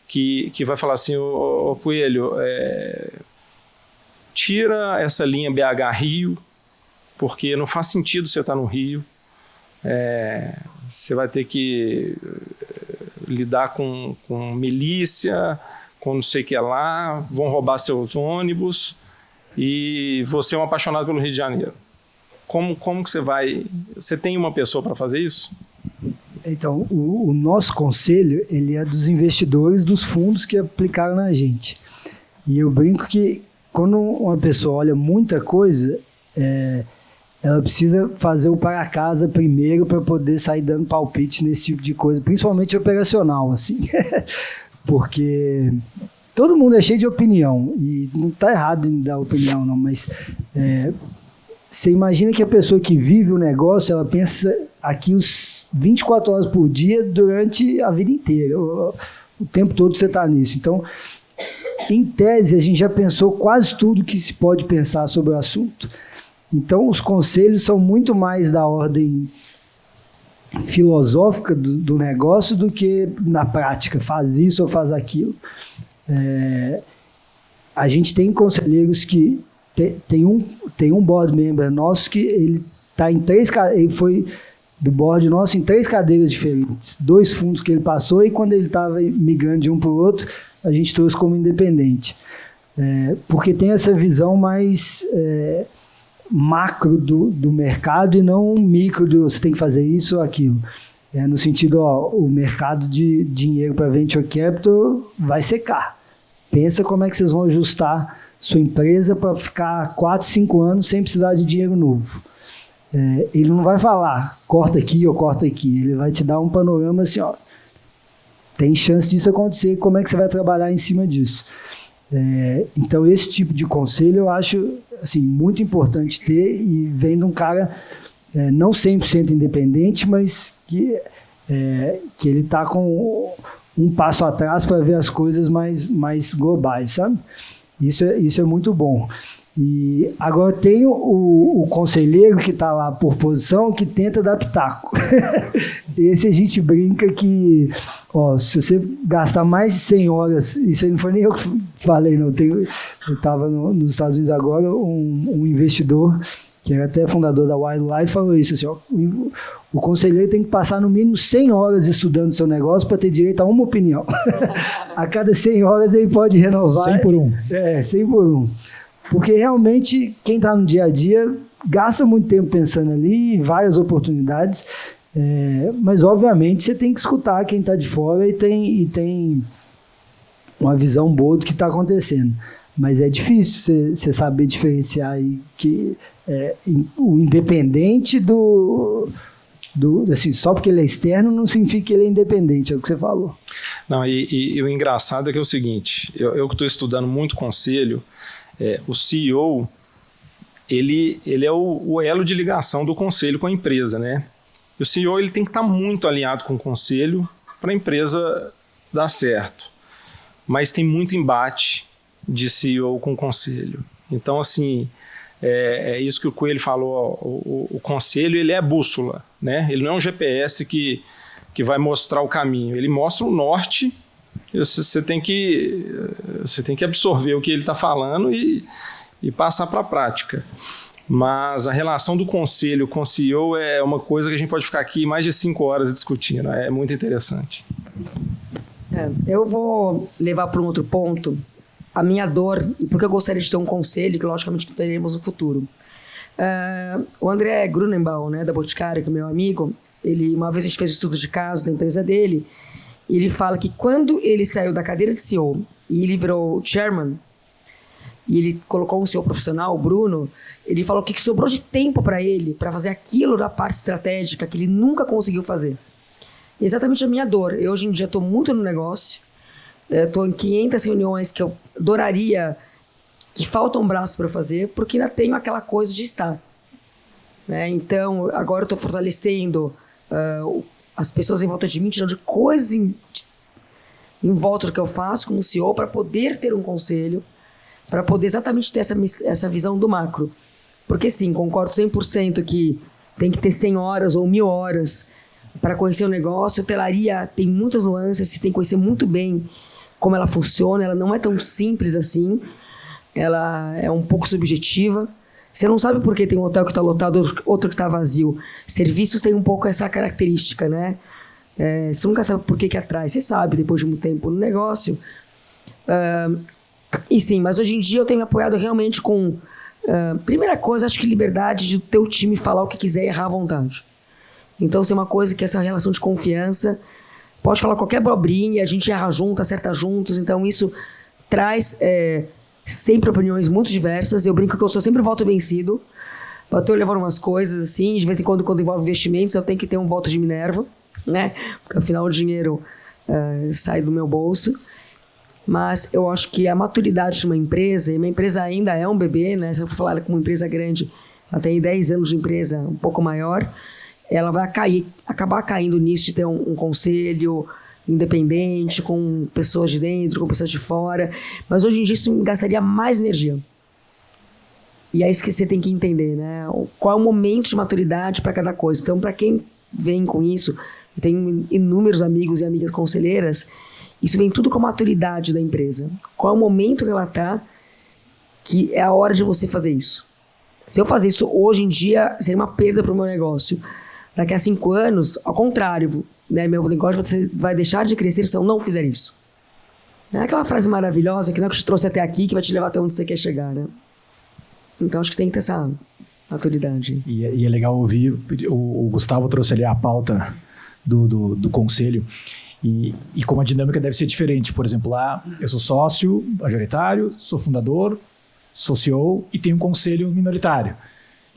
que vai falar assim, ô Coelho, tira essa linha BH-Rio, porque não faz sentido você estar no Rio. Você vai ter que lidar com milícia, com não sei o que lá, vão roubar seus ônibus, e você é um apaixonado pelo Rio de Janeiro. Como que você vai... Você tem uma pessoa para fazer isso? Então, o nosso conselho, ele é dos investidores dos fundos que aplicaram na gente. E eu brinco que quando uma pessoa olha muita coisa, ela precisa fazer o para casa primeiro para poder sair dando palpite nesse tipo de coisa, principalmente operacional, assim. Porque todo mundo é cheio de opinião, e não está errado em dar opinião, não, mas você imagina que a pessoa que vive o negócio, ela pensa aqui os 24 horas por dia durante a vida inteira, o tempo todo você está nisso. Então, em tese, a gente já pensou quase tudo que se pode pensar sobre o assunto. Então, os conselhos são muito mais da ordem filosófica do negócio do que na prática, faz isso ou faz aquilo. A gente tem conselheiros que... Tem um board member nosso que ele está em ele foi do board nosso em 3 cadeiras diferentes. 2 fundos que ele passou, e quando ele estava migrando de um para o outro, a gente trouxe como independente. Porque tem essa visão mais macro do mercado e não micro de você tem que fazer isso ou aquilo. No sentido, o mercado de dinheiro para venture capital vai secar. Pensa como é que vocês vão ajustar sua empresa para ficar 4, 5 anos sem precisar de dinheiro novo. Ele não vai falar, corta aqui ou corta aqui. Ele vai te dar um panorama assim, tem chance disso acontecer, como é que você vai trabalhar em cima disso. Então, esse tipo de conselho eu acho assim, muito importante ter, e vem de um cara não 100% independente, mas que ele está com um passo atrás para ver as coisas mais globais, sabe? Isso é muito bom. E agora tem o conselheiro que está lá por posição, que tenta dar pitaco. Esse a gente brinca que, se você gastar mais de 100 horas, isso aí não foi nem eu que falei, não. Eu estava nos Estados Unidos agora, um investidor, que era até fundador da Wildlife, falou isso, assim, o conselheiro tem que passar no mínimo 100 horas estudando seu negócio para ter direito a uma opinião. A cada 100 horas ele pode renovar. 100 por 1. 100 por 1. Porque realmente quem está no dia a dia gasta muito tempo pensando ali, várias oportunidades, mas obviamente você tem que escutar quem está de fora e tem uma visão boa do que está acontecendo. Mas é difícil você saber diferenciar aí que o independente assim, só porque ele é externo não significa que ele é independente, é o que você falou. Não, e o engraçado é que é o seguinte, eu que estou estudando muito conselho, o CEO, ele é o elo de ligação do conselho com a empresa, né? E o CEO ele tem que estar muito alinhado com o conselho para a empresa dar certo. Mas tem muito embate de CEO com o conselho. Então, assim, é isso que o Coelho falou, o conselho ele é a bússola, né? Ele não é um GPS que vai mostrar o caminho, ele mostra o norte. Você tem que absorver o que ele está falando e passar para a prática. Mas a relação do conselho com o CEO é uma coisa que a gente pode ficar aqui mais de 5 horas discutindo. É muito interessante. Eu vou levar para um outro ponto a minha dor, e porque eu gostaria de ter um conselho, que logicamente não teremos no futuro. O André Grunenbaum, né, da Boticário, que é meu amigo, uma vez a gente fez um estudo de caso da empresa dele, e ele fala que quando ele saiu da cadeira de CEO e ele virou chairman, e ele colocou um CEO profissional, o Bruno, ele falou que sobrou de tempo para ele, para fazer aquilo da parte estratégica que ele nunca conseguiu fazer. Exatamente a minha dor. Eu hoje em dia estou muito no negócio, estou em 500 reuniões que eu adoraria, que faltam braços para fazer, porque ainda tenho aquela coisa de estar. Né? Então, agora eu estou fortalecendo as pessoas em volta de mim, tirando de coisas em volta do que eu faço como CEO, para poder ter um conselho, para poder exatamente ter essa visão do macro. Porque sim, concordo 100% que tem que ter 100 horas ou 1000 horas para conhecer o negócio. A hotelaria tem muitas nuances, você tem que conhecer muito bem como ela funciona, ela não é tão simples assim, ela é um pouco subjetiva. Você não sabe por que tem um hotel que está lotado, outro que está vazio. Serviços tem um pouco essa característica, né? Você nunca sabe por que atrai. Você sabe, depois de muito tempo no negócio. E sim, mas hoje em dia eu tenho me apoiado realmente com... primeira coisa, acho que liberdade de o teu time falar o que quiser e errar à vontade. Então, isso é uma coisa que essa relação de confiança... Pode falar qualquer bobrinha, a gente erra junto, acerta juntos. Então, isso traz sempre opiniões muito diversas. Eu brinco que eu sou sempre voto vencido. Eu estou levando umas coisas assim. De vez em quando envolve investimentos, eu tenho que ter um voto de Minerva, né? Porque, afinal, o dinheiro sai do meu bolso. Mas eu acho que a maturidade de uma empresa, e uma empresa ainda é um bebê, né? Se eu for falar com uma empresa grande, ela tem 10 anos de empresa, um pouco maior... ela vai acabar caindo nisso de ter um conselho independente, com pessoas de dentro, com pessoas de fora. Mas hoje em dia isso me gastaria mais energia. E é isso que você tem que entender, né? Qual é o momento de maturidade para cada coisa. Então, para quem vem com isso, eu tenho inúmeros amigos e amigas conselheiras, isso vem tudo com a maturidade da empresa. Qual é o momento que ela está, que é a hora de você fazer isso. Se eu fazer isso hoje em dia, seria uma perda para o meu negócio. Daqui a 5 anos, ao contrário, né, meu negócio vai deixar de crescer se eu não fizer isso. É aquela frase maravilhosa que não é que te trouxe até aqui, que vai te levar até onde você quer chegar, né? Então, acho que tem que ter essa maturidade. E é legal ouvir, o Gustavo trouxe ali a pauta do conselho, e como a dinâmica deve ser diferente. Por exemplo, lá eu sou sócio majoritário, sou fundador, sou CEO e tenho um conselho minoritário.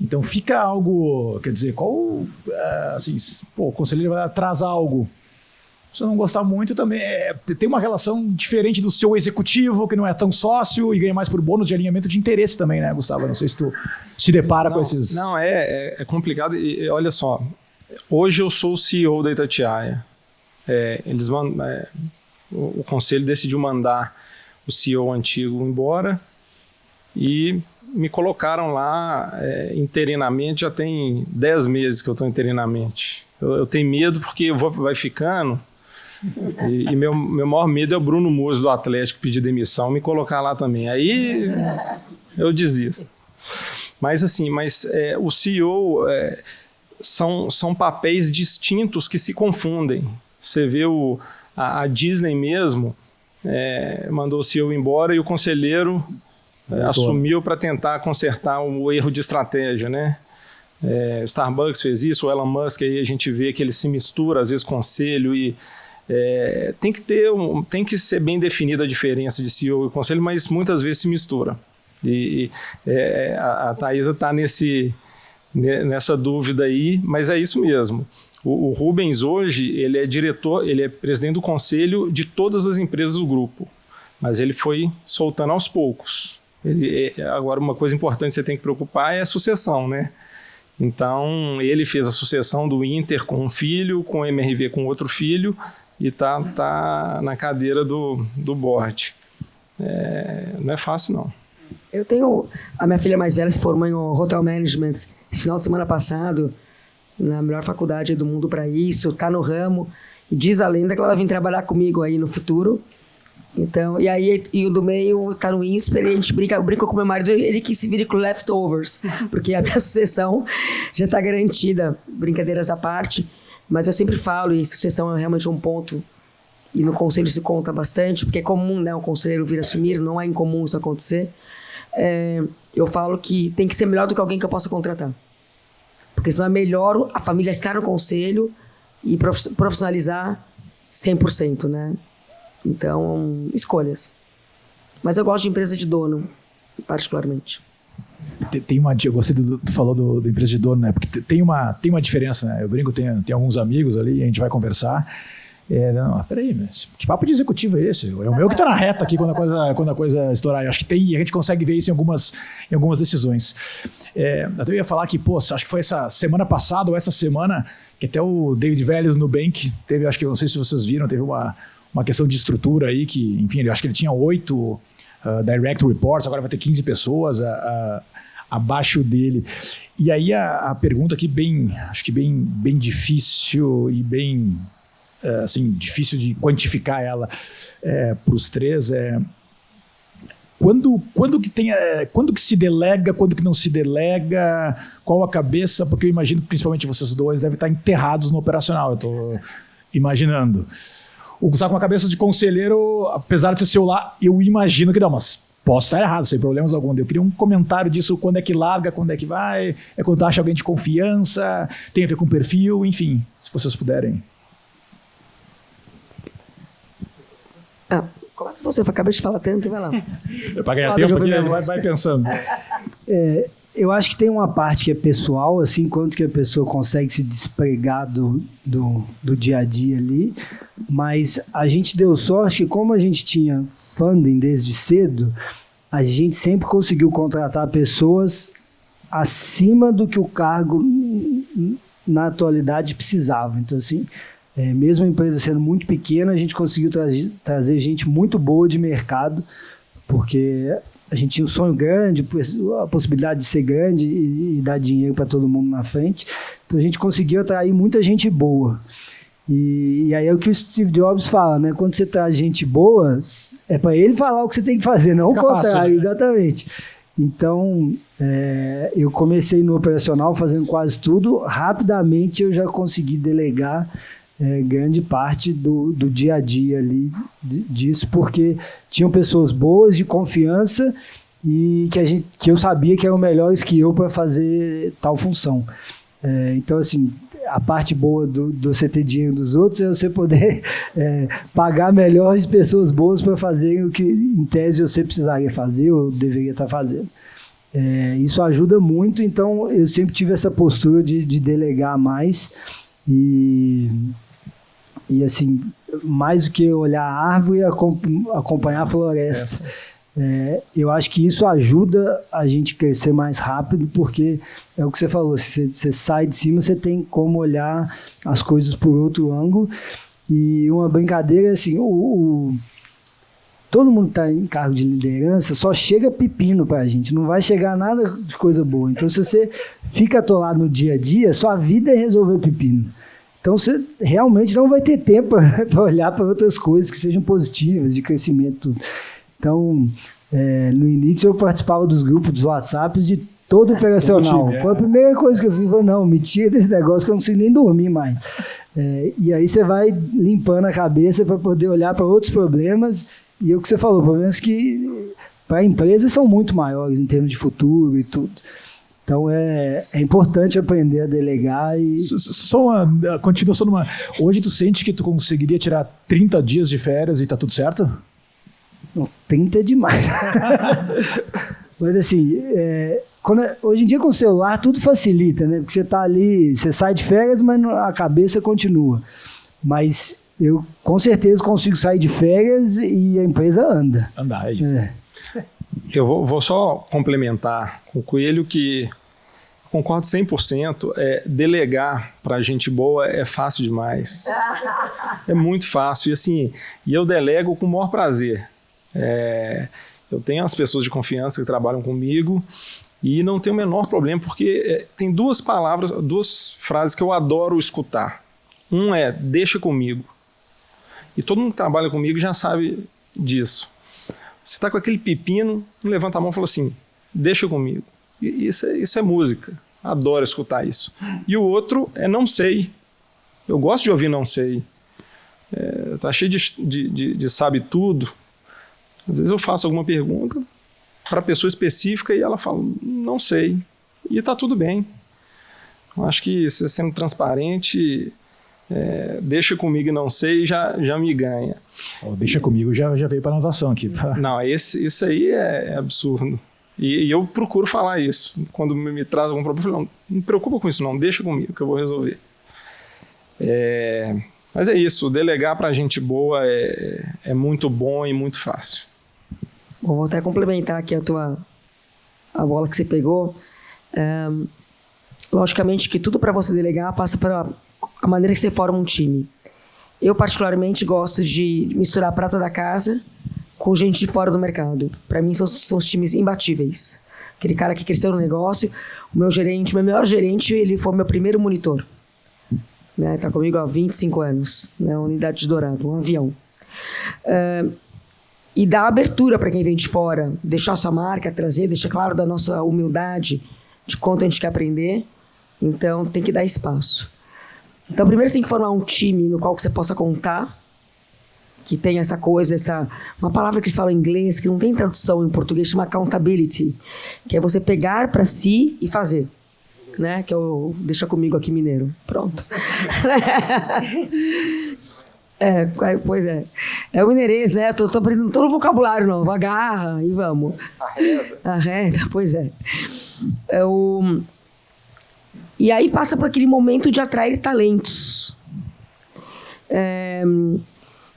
Então fica algo, quer dizer, o conselheiro vai atrasar algo. Se não gostar muito também, tem uma relação diferente do seu executivo, que não é tão sócio e ganha mais por bônus de alinhamento de interesse também, né, Gustavo? Não sei se tu se depara com esses... Não, é complicado. E olha só, hoje eu sou o CEO da Itatiaia. O conselho decidiu mandar o CEO antigo embora e me colocaram lá interinamente. Já tem 10 meses que eu estou interinamente. Eu tenho medo porque vai ficando, e meu maior medo é o Bruno Musi do Atlético pedir demissão, me colocar lá também. Aí eu desisto. Mas assim, o CEO são papéis distintos que se confundem. Você vê a Disney mesmo, mandou o CEO embora e o conselheiro assumiu para tentar consertar o erro de estratégia, né? Starbucks fez isso, o Elon Musk, aí a gente vê que ele se mistura, às vezes, conselho, e tem que ser bem definida a diferença de CEO e conselho, mas muitas vezes se mistura. A Thaisa está nessa dúvida aí, mas é isso mesmo. O Rubens hoje, ele é diretor, ele é presidente do conselho de todas as empresas do grupo, mas ele foi soltando aos poucos. Agora, uma coisa importante que você tem que preocupar é a sucessão, né? Então, ele fez a sucessão do Inter com um filho, com o MRV com outro filho, e tá na cadeira do board. Não é fácil, não. Eu tenho... A minha filha mais velha se formou em Hotel Management no final de semana passado, na melhor faculdade do mundo para isso, tá no ramo, e diz a lenda que ela vai vir trabalhar comigo aí no futuro. Então, e o do meio tá no INSPER, e a gente brinca com meu marido, ele que se vira com leftovers, porque a minha sucessão já está garantida, brincadeiras à parte, mas eu sempre falo, e sucessão é realmente um ponto, e no conselho se conta bastante, porque é comum, né, o conselheiro vir assumir, não é incomum isso acontecer. Eu falo que tem que ser melhor do que alguém que eu possa contratar, porque senão é melhor a família estar no conselho e profissionalizar 100%, né? Então, escolhas. Mas eu gosto de empresa de dono, particularmente. Eu gostei tu falou da empresa de dono, né? Porque tem uma diferença, né? Eu brinco, tem alguns amigos ali, a gente vai conversar. Peraí, mas que papo de executivo é esse? É o meu que tá na reta aqui quando a coisa estourar. Eu acho que a gente consegue ver isso em algumas decisões. Eu ia falar que, acho que foi essa semana passada ou essa semana que até o David Vélez no Nubank teve, acho que, não sei se vocês viram, teve uma questão de estrutura aí que, enfim, eu acho que ele tinha 8 direct reports, agora vai ter 15 pessoas abaixo dele. E aí a pergunta aqui acho que bem difícil e bem difícil de quantificar ela para os três quando que se delega, quando que não se delega, qual a cabeça, porque eu imagino que principalmente vocês dois devem estar enterrados no operacional, eu estou imaginando. O Gustavo com a cabeça de conselheiro, apesar de ser seu lá, eu imagino que não, mas posso estar errado, sem problemas algum. Eu queria um comentário disso, quando é que larga, quando é que vai, é quando acha alguém de confiança, tem a ver com perfil, enfim, se vocês puderem. Começa você, acabei de falar tanto, vai lá. Eu pra ganhar tempo aqui, vai pensando. Eu acho que tem uma parte que é pessoal, assim, quanto que a pessoa consegue se despregar do dia a dia ali, mas a gente deu sorte que como a gente tinha funding desde cedo, a gente sempre conseguiu contratar pessoas acima do que o cargo na atualidade precisava. Então, assim, mesmo a empresa sendo muito pequena, a gente conseguiu trazer gente muito boa de mercado, porque a gente tinha um sonho grande, a possibilidade de ser grande e dar dinheiro para todo mundo na frente. Então a gente conseguiu atrair muita gente boa. E aí é o que o Steve Jobs fala, né? Quando você traz gente boa, é para ele falar o que você tem que fazer, não o contrário, né? Exatamente. Então, eu comecei no operacional fazendo quase tudo. Rapidamente eu já consegui delegar grande parte do dia a dia ali disso, porque tinham pessoas boas, de confiança, e que eu sabia que eram melhores que eu para fazer tal função. Então, assim, a parte boa do você ter dinheiro dos outros é você poder pagar melhores pessoas boas para fazerem o que, em tese, você precisaria fazer ou deveria estar fazendo. Isso ajuda muito, então eu sempre tive essa postura de delegar mais e assim, mais do que olhar a árvore, acompanhar a floresta. Eu acho que isso ajuda a gente crescer mais rápido, porque é o que você falou, se você sai de cima, você tem como olhar as coisas por outro ângulo. E uma brincadeira, assim, todo mundo está em cargo de liderança, só chega pepino para a gente, não vai chegar nada de coisa boa. Então, se você fica atolado no dia a dia, sua vida é resolver pepino. Então, você realmente não vai ter tempo para olhar para outras coisas que sejam positivas, de crescimento. Então, no início eu participava dos grupos, dos WhatsApps, de todo operacional. Foi a primeira coisa que eu vi, não, me tira desse negócio que eu não consigo nem dormir mais. E aí você vai limpando a cabeça para poder olhar para outros problemas. E é o que você falou, problemas que para a empresa são muito maiores em termos de futuro e tudo. Então, é importante aprender a delegar e... Só uma continuação numa... Hoje tu sente que tu conseguiria tirar 30 dias de férias e tá tudo certo? Não, 30 é demais. Mas assim, hoje em dia com o celular tudo facilita, né? Porque você tá ali, você sai de férias, mas a cabeça continua. Mas eu com certeza consigo sair de férias e a empresa anda. Andar, é isso. Eu vou só complementar com o Coelho que concordo 100%. Delegar para gente boa é fácil demais. É muito fácil. E assim, eu delego com o maior prazer. Eu tenho as pessoas de confiança que trabalham comigo e não tenho o menor problema, porque tem duas frases que eu adoro escutar. Um é, deixa comigo. E todo mundo que trabalha comigo já sabe disso. Você está com aquele pepino, levanta a mão e fala assim, deixa comigo. E isso é música. Adoro escutar isso. E o outro é não sei. Eu gosto de ouvir não sei. Tá cheio de sabe tudo. Às vezes eu faço alguma pergunta para a pessoa específica e ela fala, não sei. E está tudo bem. Eu acho que você sendo transparente, deixa comigo e não sei, já me ganha. Deixa comigo, já veio para anotação aqui. Não, isso aí é absurdo. E eu procuro falar isso. Quando me traz algum problema, eu falo, não me preocupa com isso não, deixa comigo que eu vou resolver. Mas é isso, delegar para gente boa é muito bom e muito fácil. Vou até complementar aqui a bola que você pegou. Logicamente que tudo para você delegar passa pela a maneira que você forma um time. Eu particularmente gosto de misturar a prata da casa com gente de fora do mercado. Para mim são os times imbatíveis. Aquele cara que cresceu no negócio, o meu melhor gerente, ele foi meu primeiro monitor. Está comigo há 25 anos, na unidade de Dourado, um avião. e dar abertura para quem vem de fora, deixar sua marca, trazer, deixar claro da nossa humildade, de quanto a gente quer aprender. Então, tem que dar espaço. Então, primeiro você tem que formar um time no qual você possa contar, que tem essa coisa, uma palavra que eles falam em inglês, que não tem tradução em português, chama accountability, que é você pegar para si e fazer. Né? Que é o deixa comigo aqui mineiro. Pronto. Pois é. É o mineirês, né? Tô aprendendo todo o vocabulário novo. Agarra e vamos. Arreda, pois é. E aí passa por aquele momento de atrair talentos.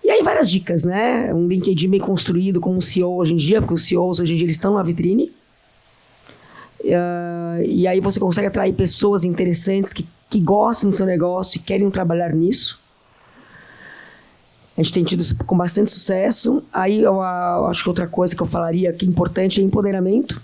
E aí várias dicas, né? Um LinkedIn bem construído com um CEO hoje em dia, porque os CEOs hoje em dia eles estão na vitrine. E aí você consegue atrair pessoas interessantes que gostam do seu negócio e querem trabalhar nisso. A gente tem tido isso com bastante sucesso. Aí eu acho que outra coisa que eu falaria que é importante é empoderamento.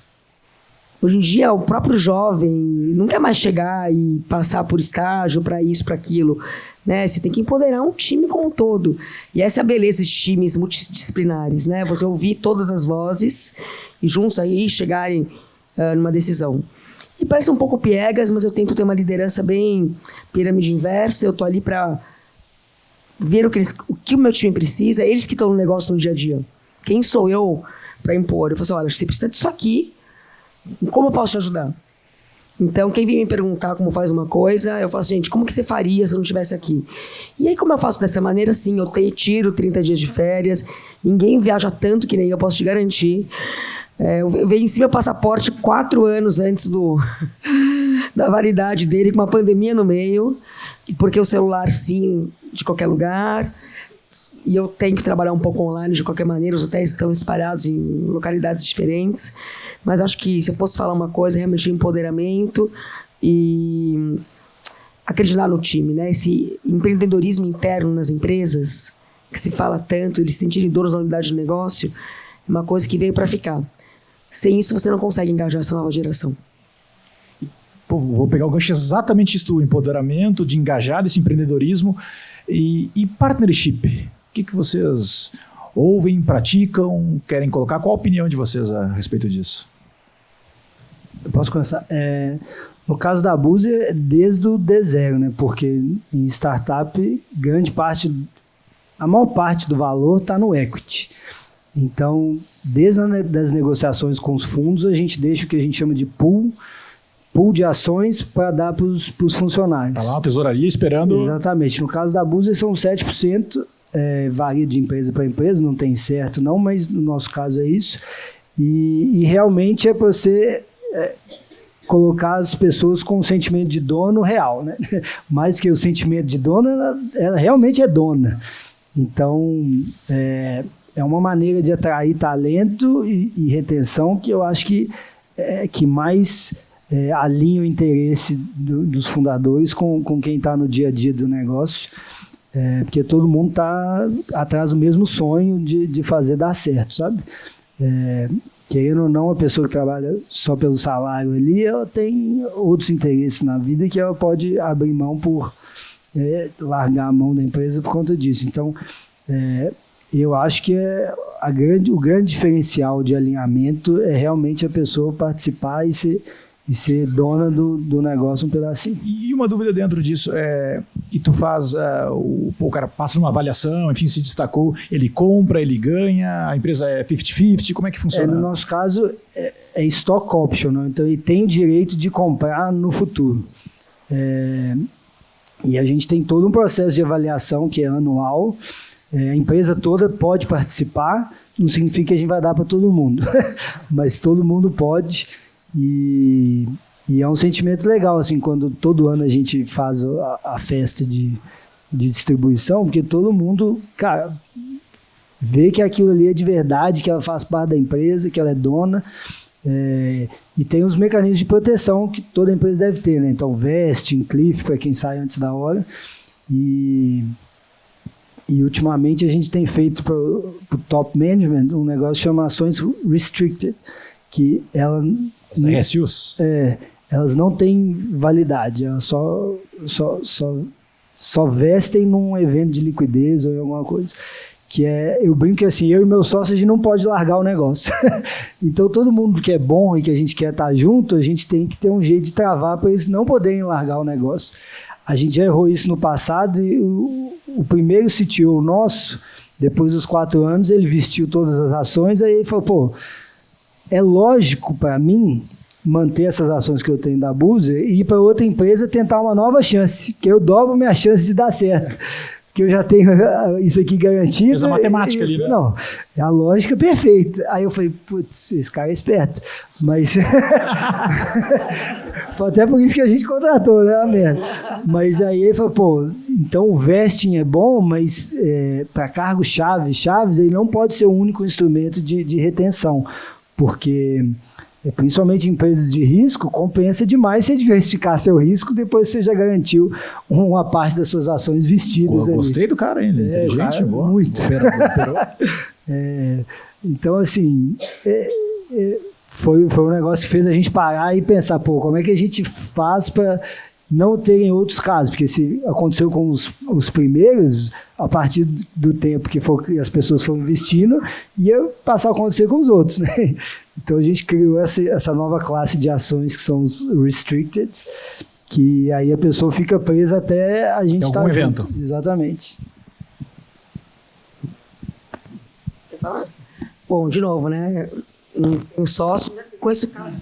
Hoje em dia, o próprio jovem não quer mais chegar e passar por estágio, para isso, para aquilo. Né? Você tem que empoderar um time como um todo. E essa é a beleza de times multidisciplinares. Né? Você ouvir todas as vozes e juntos aí chegarem numa decisão. E parece um pouco piegas, mas eu tento ter uma liderança bem pirâmide inversa. Eu estou ali para ver o que o meu time precisa. Eles que estão no negócio no dia a dia. Quem sou eu para impor? Eu falo assim, olha, você precisa disso aqui. Como eu posso te ajudar? Então, quem vem me perguntar como faz uma coisa, eu falo assim, gente, como que você faria se eu não estivesse aqui? E aí, como eu faço dessa maneira, sim, eu tiro 30 dias de férias, ninguém viaja tanto que nem eu, posso te garantir. Eu venci meu passaporte 4 anos antes da validade dele, com uma pandemia no meio, porque o celular, sim, de qualquer lugar, e eu tenho que trabalhar um pouco online de qualquer maneira, os hotéis estão espalhados em localidades diferentes, mas acho que se eu fosse falar uma coisa, realmente empoderamento e acreditar no time, né? Esse empreendedorismo interno nas empresas, que se fala tanto, eles sentirem donos da unidade de negócio, é uma coisa que veio para ficar. Sem isso, você não consegue engajar essa nova geração. Pô, vou pegar o gancho exatamente isso, do empoderamento, de engajar esse empreendedorismo e partnership. O que vocês ouvem, praticam, querem colocar? Qual a opinião de vocês a respeito disso? Eu posso começar? No caso da Búzia, é desde o D0, né? Porque em startup, a maior parte do valor está no equity. Então, desde as negociações com os fundos, a gente deixa o que a gente chama de pool de ações para dar para os funcionários. Está lá a tesouraria esperando... Exatamente. No caso da Búzia, são 7%. Varia de empresa para empresa, não tem certo não, mas no nosso caso é isso. E realmente é para você colocar as pessoas com o sentimento de dono real, né? Mais que o sentimento de dono, ela realmente é dona. Então, é uma maneira de atrair talento e retenção que eu acho que mais alinha o interesse dos fundadores com quem está no dia a dia do negócio. Porque todo mundo está atrás do mesmo sonho de fazer dar certo, sabe? Querendo ou não, a pessoa que trabalha só pelo salário ali, ela tem outros interesses na vida que ela pode abrir mão por largar a mão da empresa por conta disso. Então, eu acho que o grande diferencial de alinhamento é realmente a pessoa participar e ser dona do negócio um pedacinho. E uma dúvida dentro disso, e tu faz, o cara passa numa avaliação, enfim, se destacou, ele compra, ele ganha, a empresa é 50-50, como é que funciona? No nosso caso, é stock option, né? Então ele tem o direito de comprar no futuro. E a gente tem todo um processo de avaliação que é anual, a empresa toda pode participar, não significa que a gente vai dar para todo mundo, mas todo mundo pode. E é um sentimento legal, assim, quando todo ano a gente faz a festa de distribuição, porque todo mundo, cara, vê que aquilo ali é de verdade, que ela faz parte da empresa, que ela é dona, e tem os mecanismos de proteção que toda empresa deve ter, né? Então, vesting, cliff, para quem sai antes da hora, e ultimamente a gente tem feito para o top management um negócio que chama ações restricted, que ela... RSUs? Elas não têm validade, elas só vestem num evento de liquidez ou em alguma coisa. que eu brinco que assim, eu e meu sócio, a gente não pode largar o negócio. Então, todo mundo que é bom e que a gente quer estar junto, a gente tem que ter um jeito de travar para eles não poderem largar o negócio. A gente já errou isso no passado e o primeiro CTO nosso, depois dos 4 anos, ele vestiu todas as ações, aí ele falou, pô, é lógico para mim manter essas ações que eu tenho da Buzer e ir para outra empresa tentar uma nova chance, porque eu dobro minha chance de dar certo. Que eu já tenho isso aqui garantido. Essa matemática ali, né? Não, é a lógica perfeita. Aí eu falei, putz, esse cara é esperto. Mas... Foi até por isso que a gente contratou, né, merda. Mas aí ele falou, pô, então o vesting é bom, mas para cargos chaves, ele não pode ser o único instrumento de retenção. Porque... principalmente em empresas de risco, compensa demais você diversificar seu risco depois que você já garantiu uma parte das suas ações vestidas. Gostei do cara, hein? Inteligente, boa. Muito. Operou. Então, assim, foi um negócio que fez a gente parar e pensar, pô, como é que a gente faz para não terem outros casos? Porque se aconteceu com os primeiros, a partir do tempo que as pessoas foram investindo, ia passar a acontecer com os outros, né? Então a gente criou essa nova classe de ações que são os restricted, que aí a pessoa fica presa até a gente estar evento. Junto. Exatamente. Quer falar? Bom, de novo, né? Um sócio com esse cara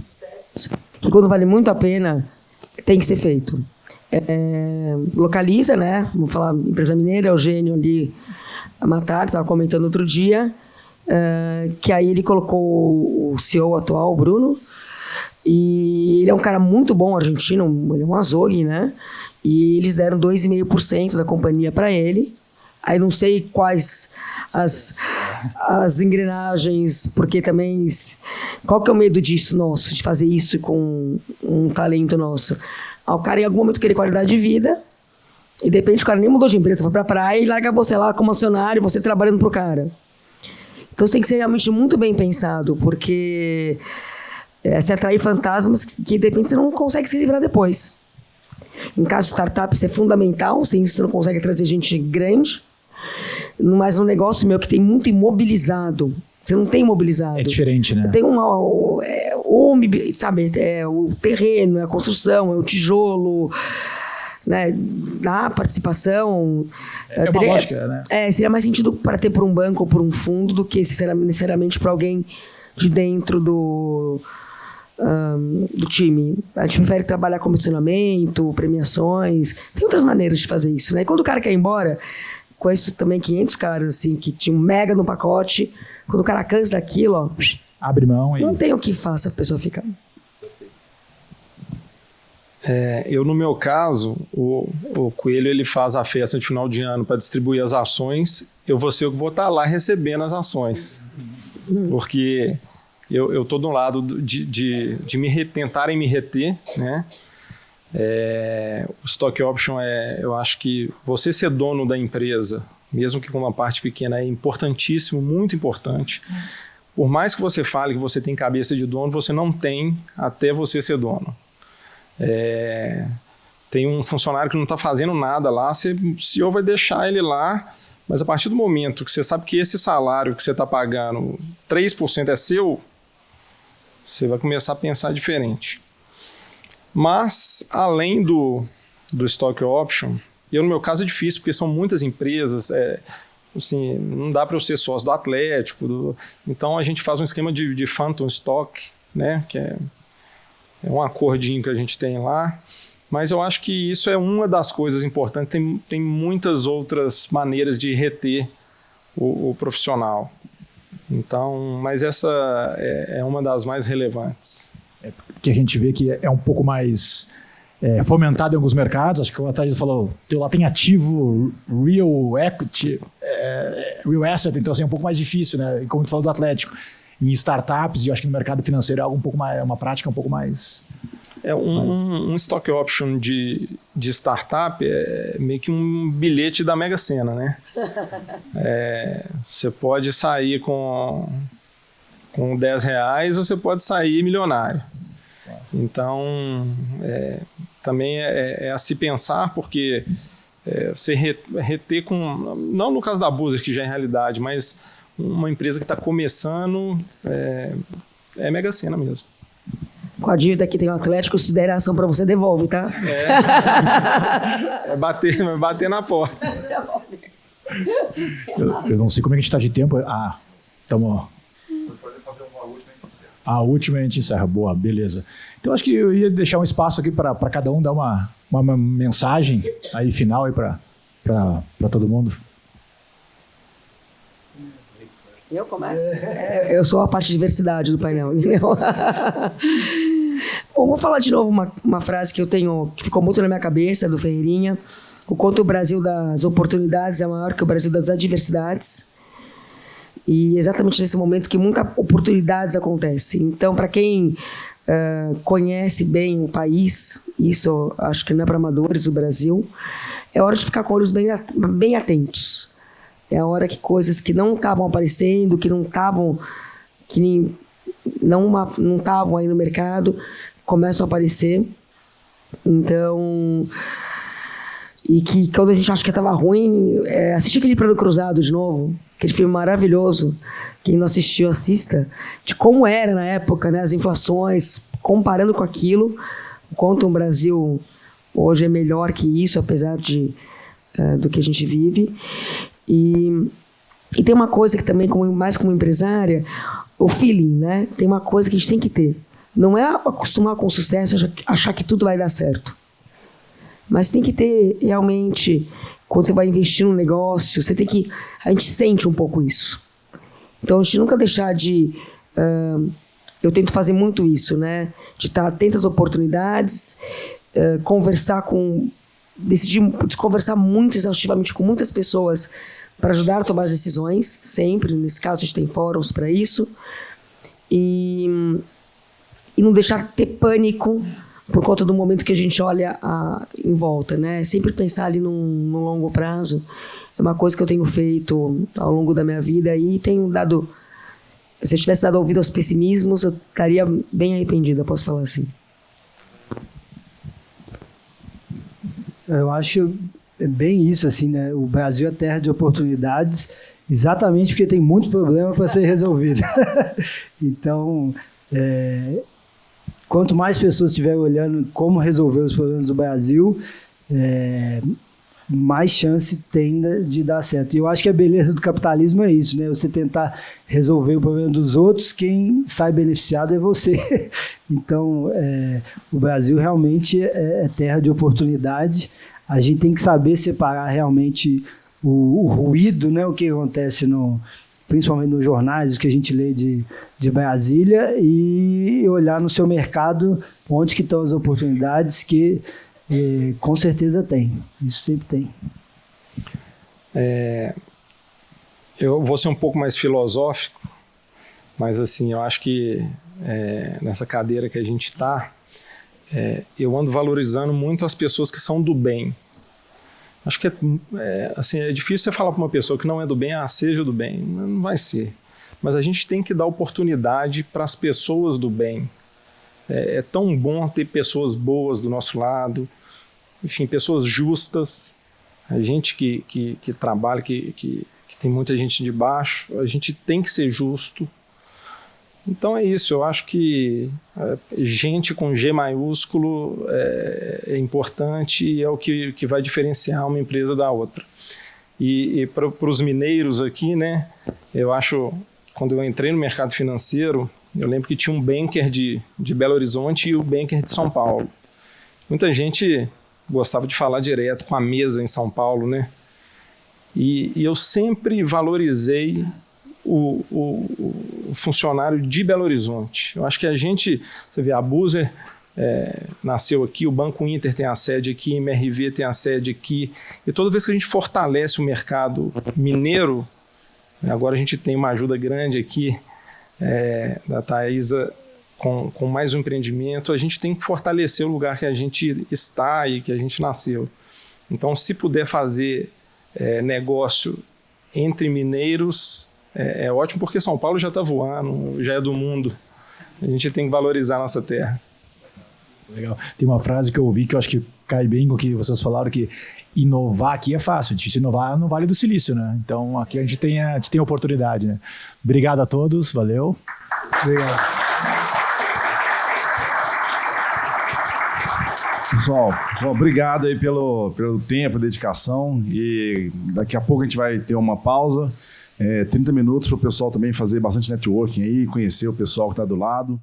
que quando vale muito a pena tem que ser feito. Localiza, né? Vamos falar, empresa mineira, Eugênio ali, a Matar, estava comentando outro dia, que aí ele colocou o CEO atual, o Bruno, e ele é um cara muito bom, argentino, ele é um açougue, né? E eles deram 2,5% da companhia para ele. Aí não sei quais as engrenagens, porque também... Qual que é o medo disso nosso, de fazer isso com um talento nosso? O cara, em algum momento, queria qualidade de vida, e de repente o cara nem mudou de empresa, foi pra praia e larga você lá como acionário, você trabalhando pro cara. Então, isso tem que ser realmente muito bem pensado, porque você atrai fantasmas que, de repente, você não consegue se livrar depois. Em caso de startup, isso é fundamental, sem isso você não consegue trazer gente grande, mas um negócio meu que tem muito imobilizado, você não tem imobilizado. É diferente, né? Tem o terreno, a construção, é o tijolo, né? A participação. É uma lógica, né? Seria mais sentido para ter por um banco ou por um fundo do que necessariamente para alguém de dentro do time. A gente prefere trabalhar comissionamento, premiações. Tem outras maneiras de fazer isso, né? E quando o cara quer ir embora, conheço também 500 caras assim, que tinham mega no pacote. Quando o cara cansa daquilo, ó, abre mão e... Não tem o que faça a pessoa ficar. Eu, no meu caso, o Coelho ele faz a festa de final de ano para distribuir as ações. Eu vou ser o que vou estar lá recebendo as ações. Porque eu estou do lado de tentarem me reter, né? O stock option eu acho que você ser dono da empresa, mesmo que com uma parte pequena, é importantíssimo, muito importante. Por mais que você fale que você tem cabeça de dono, você não tem até você ser dono. Tem um funcionário que não está fazendo nada lá, o CEO vai deixar ele lá, mas a partir do momento que você sabe que esse salário que você está pagando, 3% é seu, você vai começar a pensar diferente. Mas, além do stock option, no meu caso é difícil, porque são muitas empresas, assim, não dá para eu ser sócio do Atlético, então a gente faz um esquema de phantom stock, né, que é um acordinho que a gente tem lá, mas eu acho que isso é uma das coisas importantes, tem muitas outras maneiras de reter o profissional. Então, mas essa é uma das mais relevantes. Que a gente vê que é um pouco mais fomentado em alguns mercados. Acho que o Thaís falou, lá tem ativo, real equity, real asset, então assim, é um pouco mais difícil, né? E como tu falou do Atlético, em startups, e eu acho que no mercado financeiro é algo um pouco mais, uma prática um pouco mais... Um stock option de startup é meio que um bilhete da Mega Sena, né? Você pode sair com R$10 ou você pode sair milionário. Então, também é a se pensar, porque você reter com... Não no caso da Buser, que já é realidade, mas uma empresa que está começando, é Mega Sena mesmo. Com a dívida que tem o Atlético, se der ação para você, devolve, tá? Vai bater na porta. Eu não sei como é que a gente está de tempo. Estamos... A última a gente encerra. Boa, beleza. Então, acho que eu ia deixar um espaço aqui para cada um dar uma mensagem aí final para todo mundo. Eu começo? Eu sou a parte de diversidade do painel, entendeu? Bom, vou falar de novo uma frase que eu tenho, que ficou muito na minha cabeça, do Ferreirinha. O quanto o Brasil das oportunidades é maior que o Brasil das adversidades. E exatamente nesse momento que muitas oportunidades acontecem. Então, para quem conhece bem o país, isso acho que não é para amadores, o Brasil, é hora de ficar com olhos bem atentos. É a hora que coisas que não estavam aparecendo, que não estavam aí no mercado, começam a aparecer. Então, e que quando a gente acha que estava ruim, assistir aquele Plano Cruzado de novo, aquele filme maravilhoso, quem não assistiu, assista, de como era na época, né, as inflações, comparando com aquilo, o quanto o Brasil hoje é melhor que isso, apesar do que a gente vive. E tem uma coisa que também, mais como empresária, o feeling, né? Tem uma coisa que a gente tem que ter. Não é acostumar com o sucesso, achar que tudo vai dar certo. Mas tem que ter, realmente, quando você vai investir num negócio, a gente sente um pouco isso. Então, a gente nunca deixar de... eu tento fazer muito isso, né? De estar atento às oportunidades, decidir conversar muito exaustivamente com muitas pessoas para ajudar a tomar as decisões, sempre. Nesse caso, a gente tem fóruns para isso. E não deixar ter pânico por conta do momento que a gente olha em volta, né? Sempre pensar ali no longo prazo. É uma coisa que eu tenho feito ao longo da minha vida e tenho dado... Se eu tivesse dado ouvido aos pessimismos, eu estaria bem arrependida, posso falar assim. Eu acho bem isso, assim, né? O Brasil é terra de oportunidades, exatamente porque tem muito problema para ser resolvido. Então, quanto mais pessoas estiverem olhando como resolver os problemas do Brasil, mais chance tem de dar certo. E eu acho que a beleza do capitalismo é isso, né? Você tentar resolver o problema dos outros, quem sai beneficiado é você. Então, o Brasil realmente é terra de oportunidade. A gente tem que saber separar realmente o ruído, né? O que acontece principalmente nos jornais, o que a gente lê de Brasília, e olhar no seu mercado onde que estão as oportunidades que com certeza tem. Isso sempre tem. Eu vou ser um pouco mais filosófico, mas assim, eu acho que nessa cadeira que a gente está, eu ando valorizando muito as pessoas que são do bem. Acho que assim, é difícil você falar para uma pessoa que não é do bem, seja do bem. Não vai ser. Mas a gente tem que dar oportunidade para as pessoas do bem. É tão bom ter pessoas boas do nosso lado, enfim, pessoas justas. A gente que trabalha, que tem muita gente de baixo, a gente tem que ser justo. Então é isso, eu acho que gente com G maiúsculo é importante e é o que vai diferenciar uma empresa da outra. E para os mineiros aqui, né, eu acho, quando eu entrei no mercado financeiro, eu lembro que tinha um banker de Belo Horizonte e o banker de São Paulo. Muita gente gostava de falar direto com a mesa em São Paulo, né? E eu sempre valorizei o funcionário de Belo Horizonte. Eu acho que você vê, a Buser nasceu aqui, o Banco Inter tem a sede aqui, a MRV tem a sede aqui, e toda vez que a gente fortalece o mercado mineiro, agora a gente tem uma ajuda grande aqui, da Thaisa, com mais um empreendimento, a gente tem que fortalecer o lugar que a gente está e que a gente nasceu. Então, se puder fazer negócio entre mineiros, é ótimo, porque São Paulo já está voando, já é do mundo. A gente tem que valorizar a nossa terra. Legal. Tem uma frase que eu ouvi que eu acho que cai bem com o que vocês falaram, que inovar aqui é fácil, difícil inovar no Vale do Silício, né? Então aqui a gente tem oportunidade, né? Obrigado a todos, valeu. Obrigado. Pessoal, bom, obrigado aí pelo tempo, dedicação, e daqui a pouco a gente vai ter uma pausa, 30 minutos para o pessoal também fazer bastante networking aí, conhecer o pessoal que está do lado.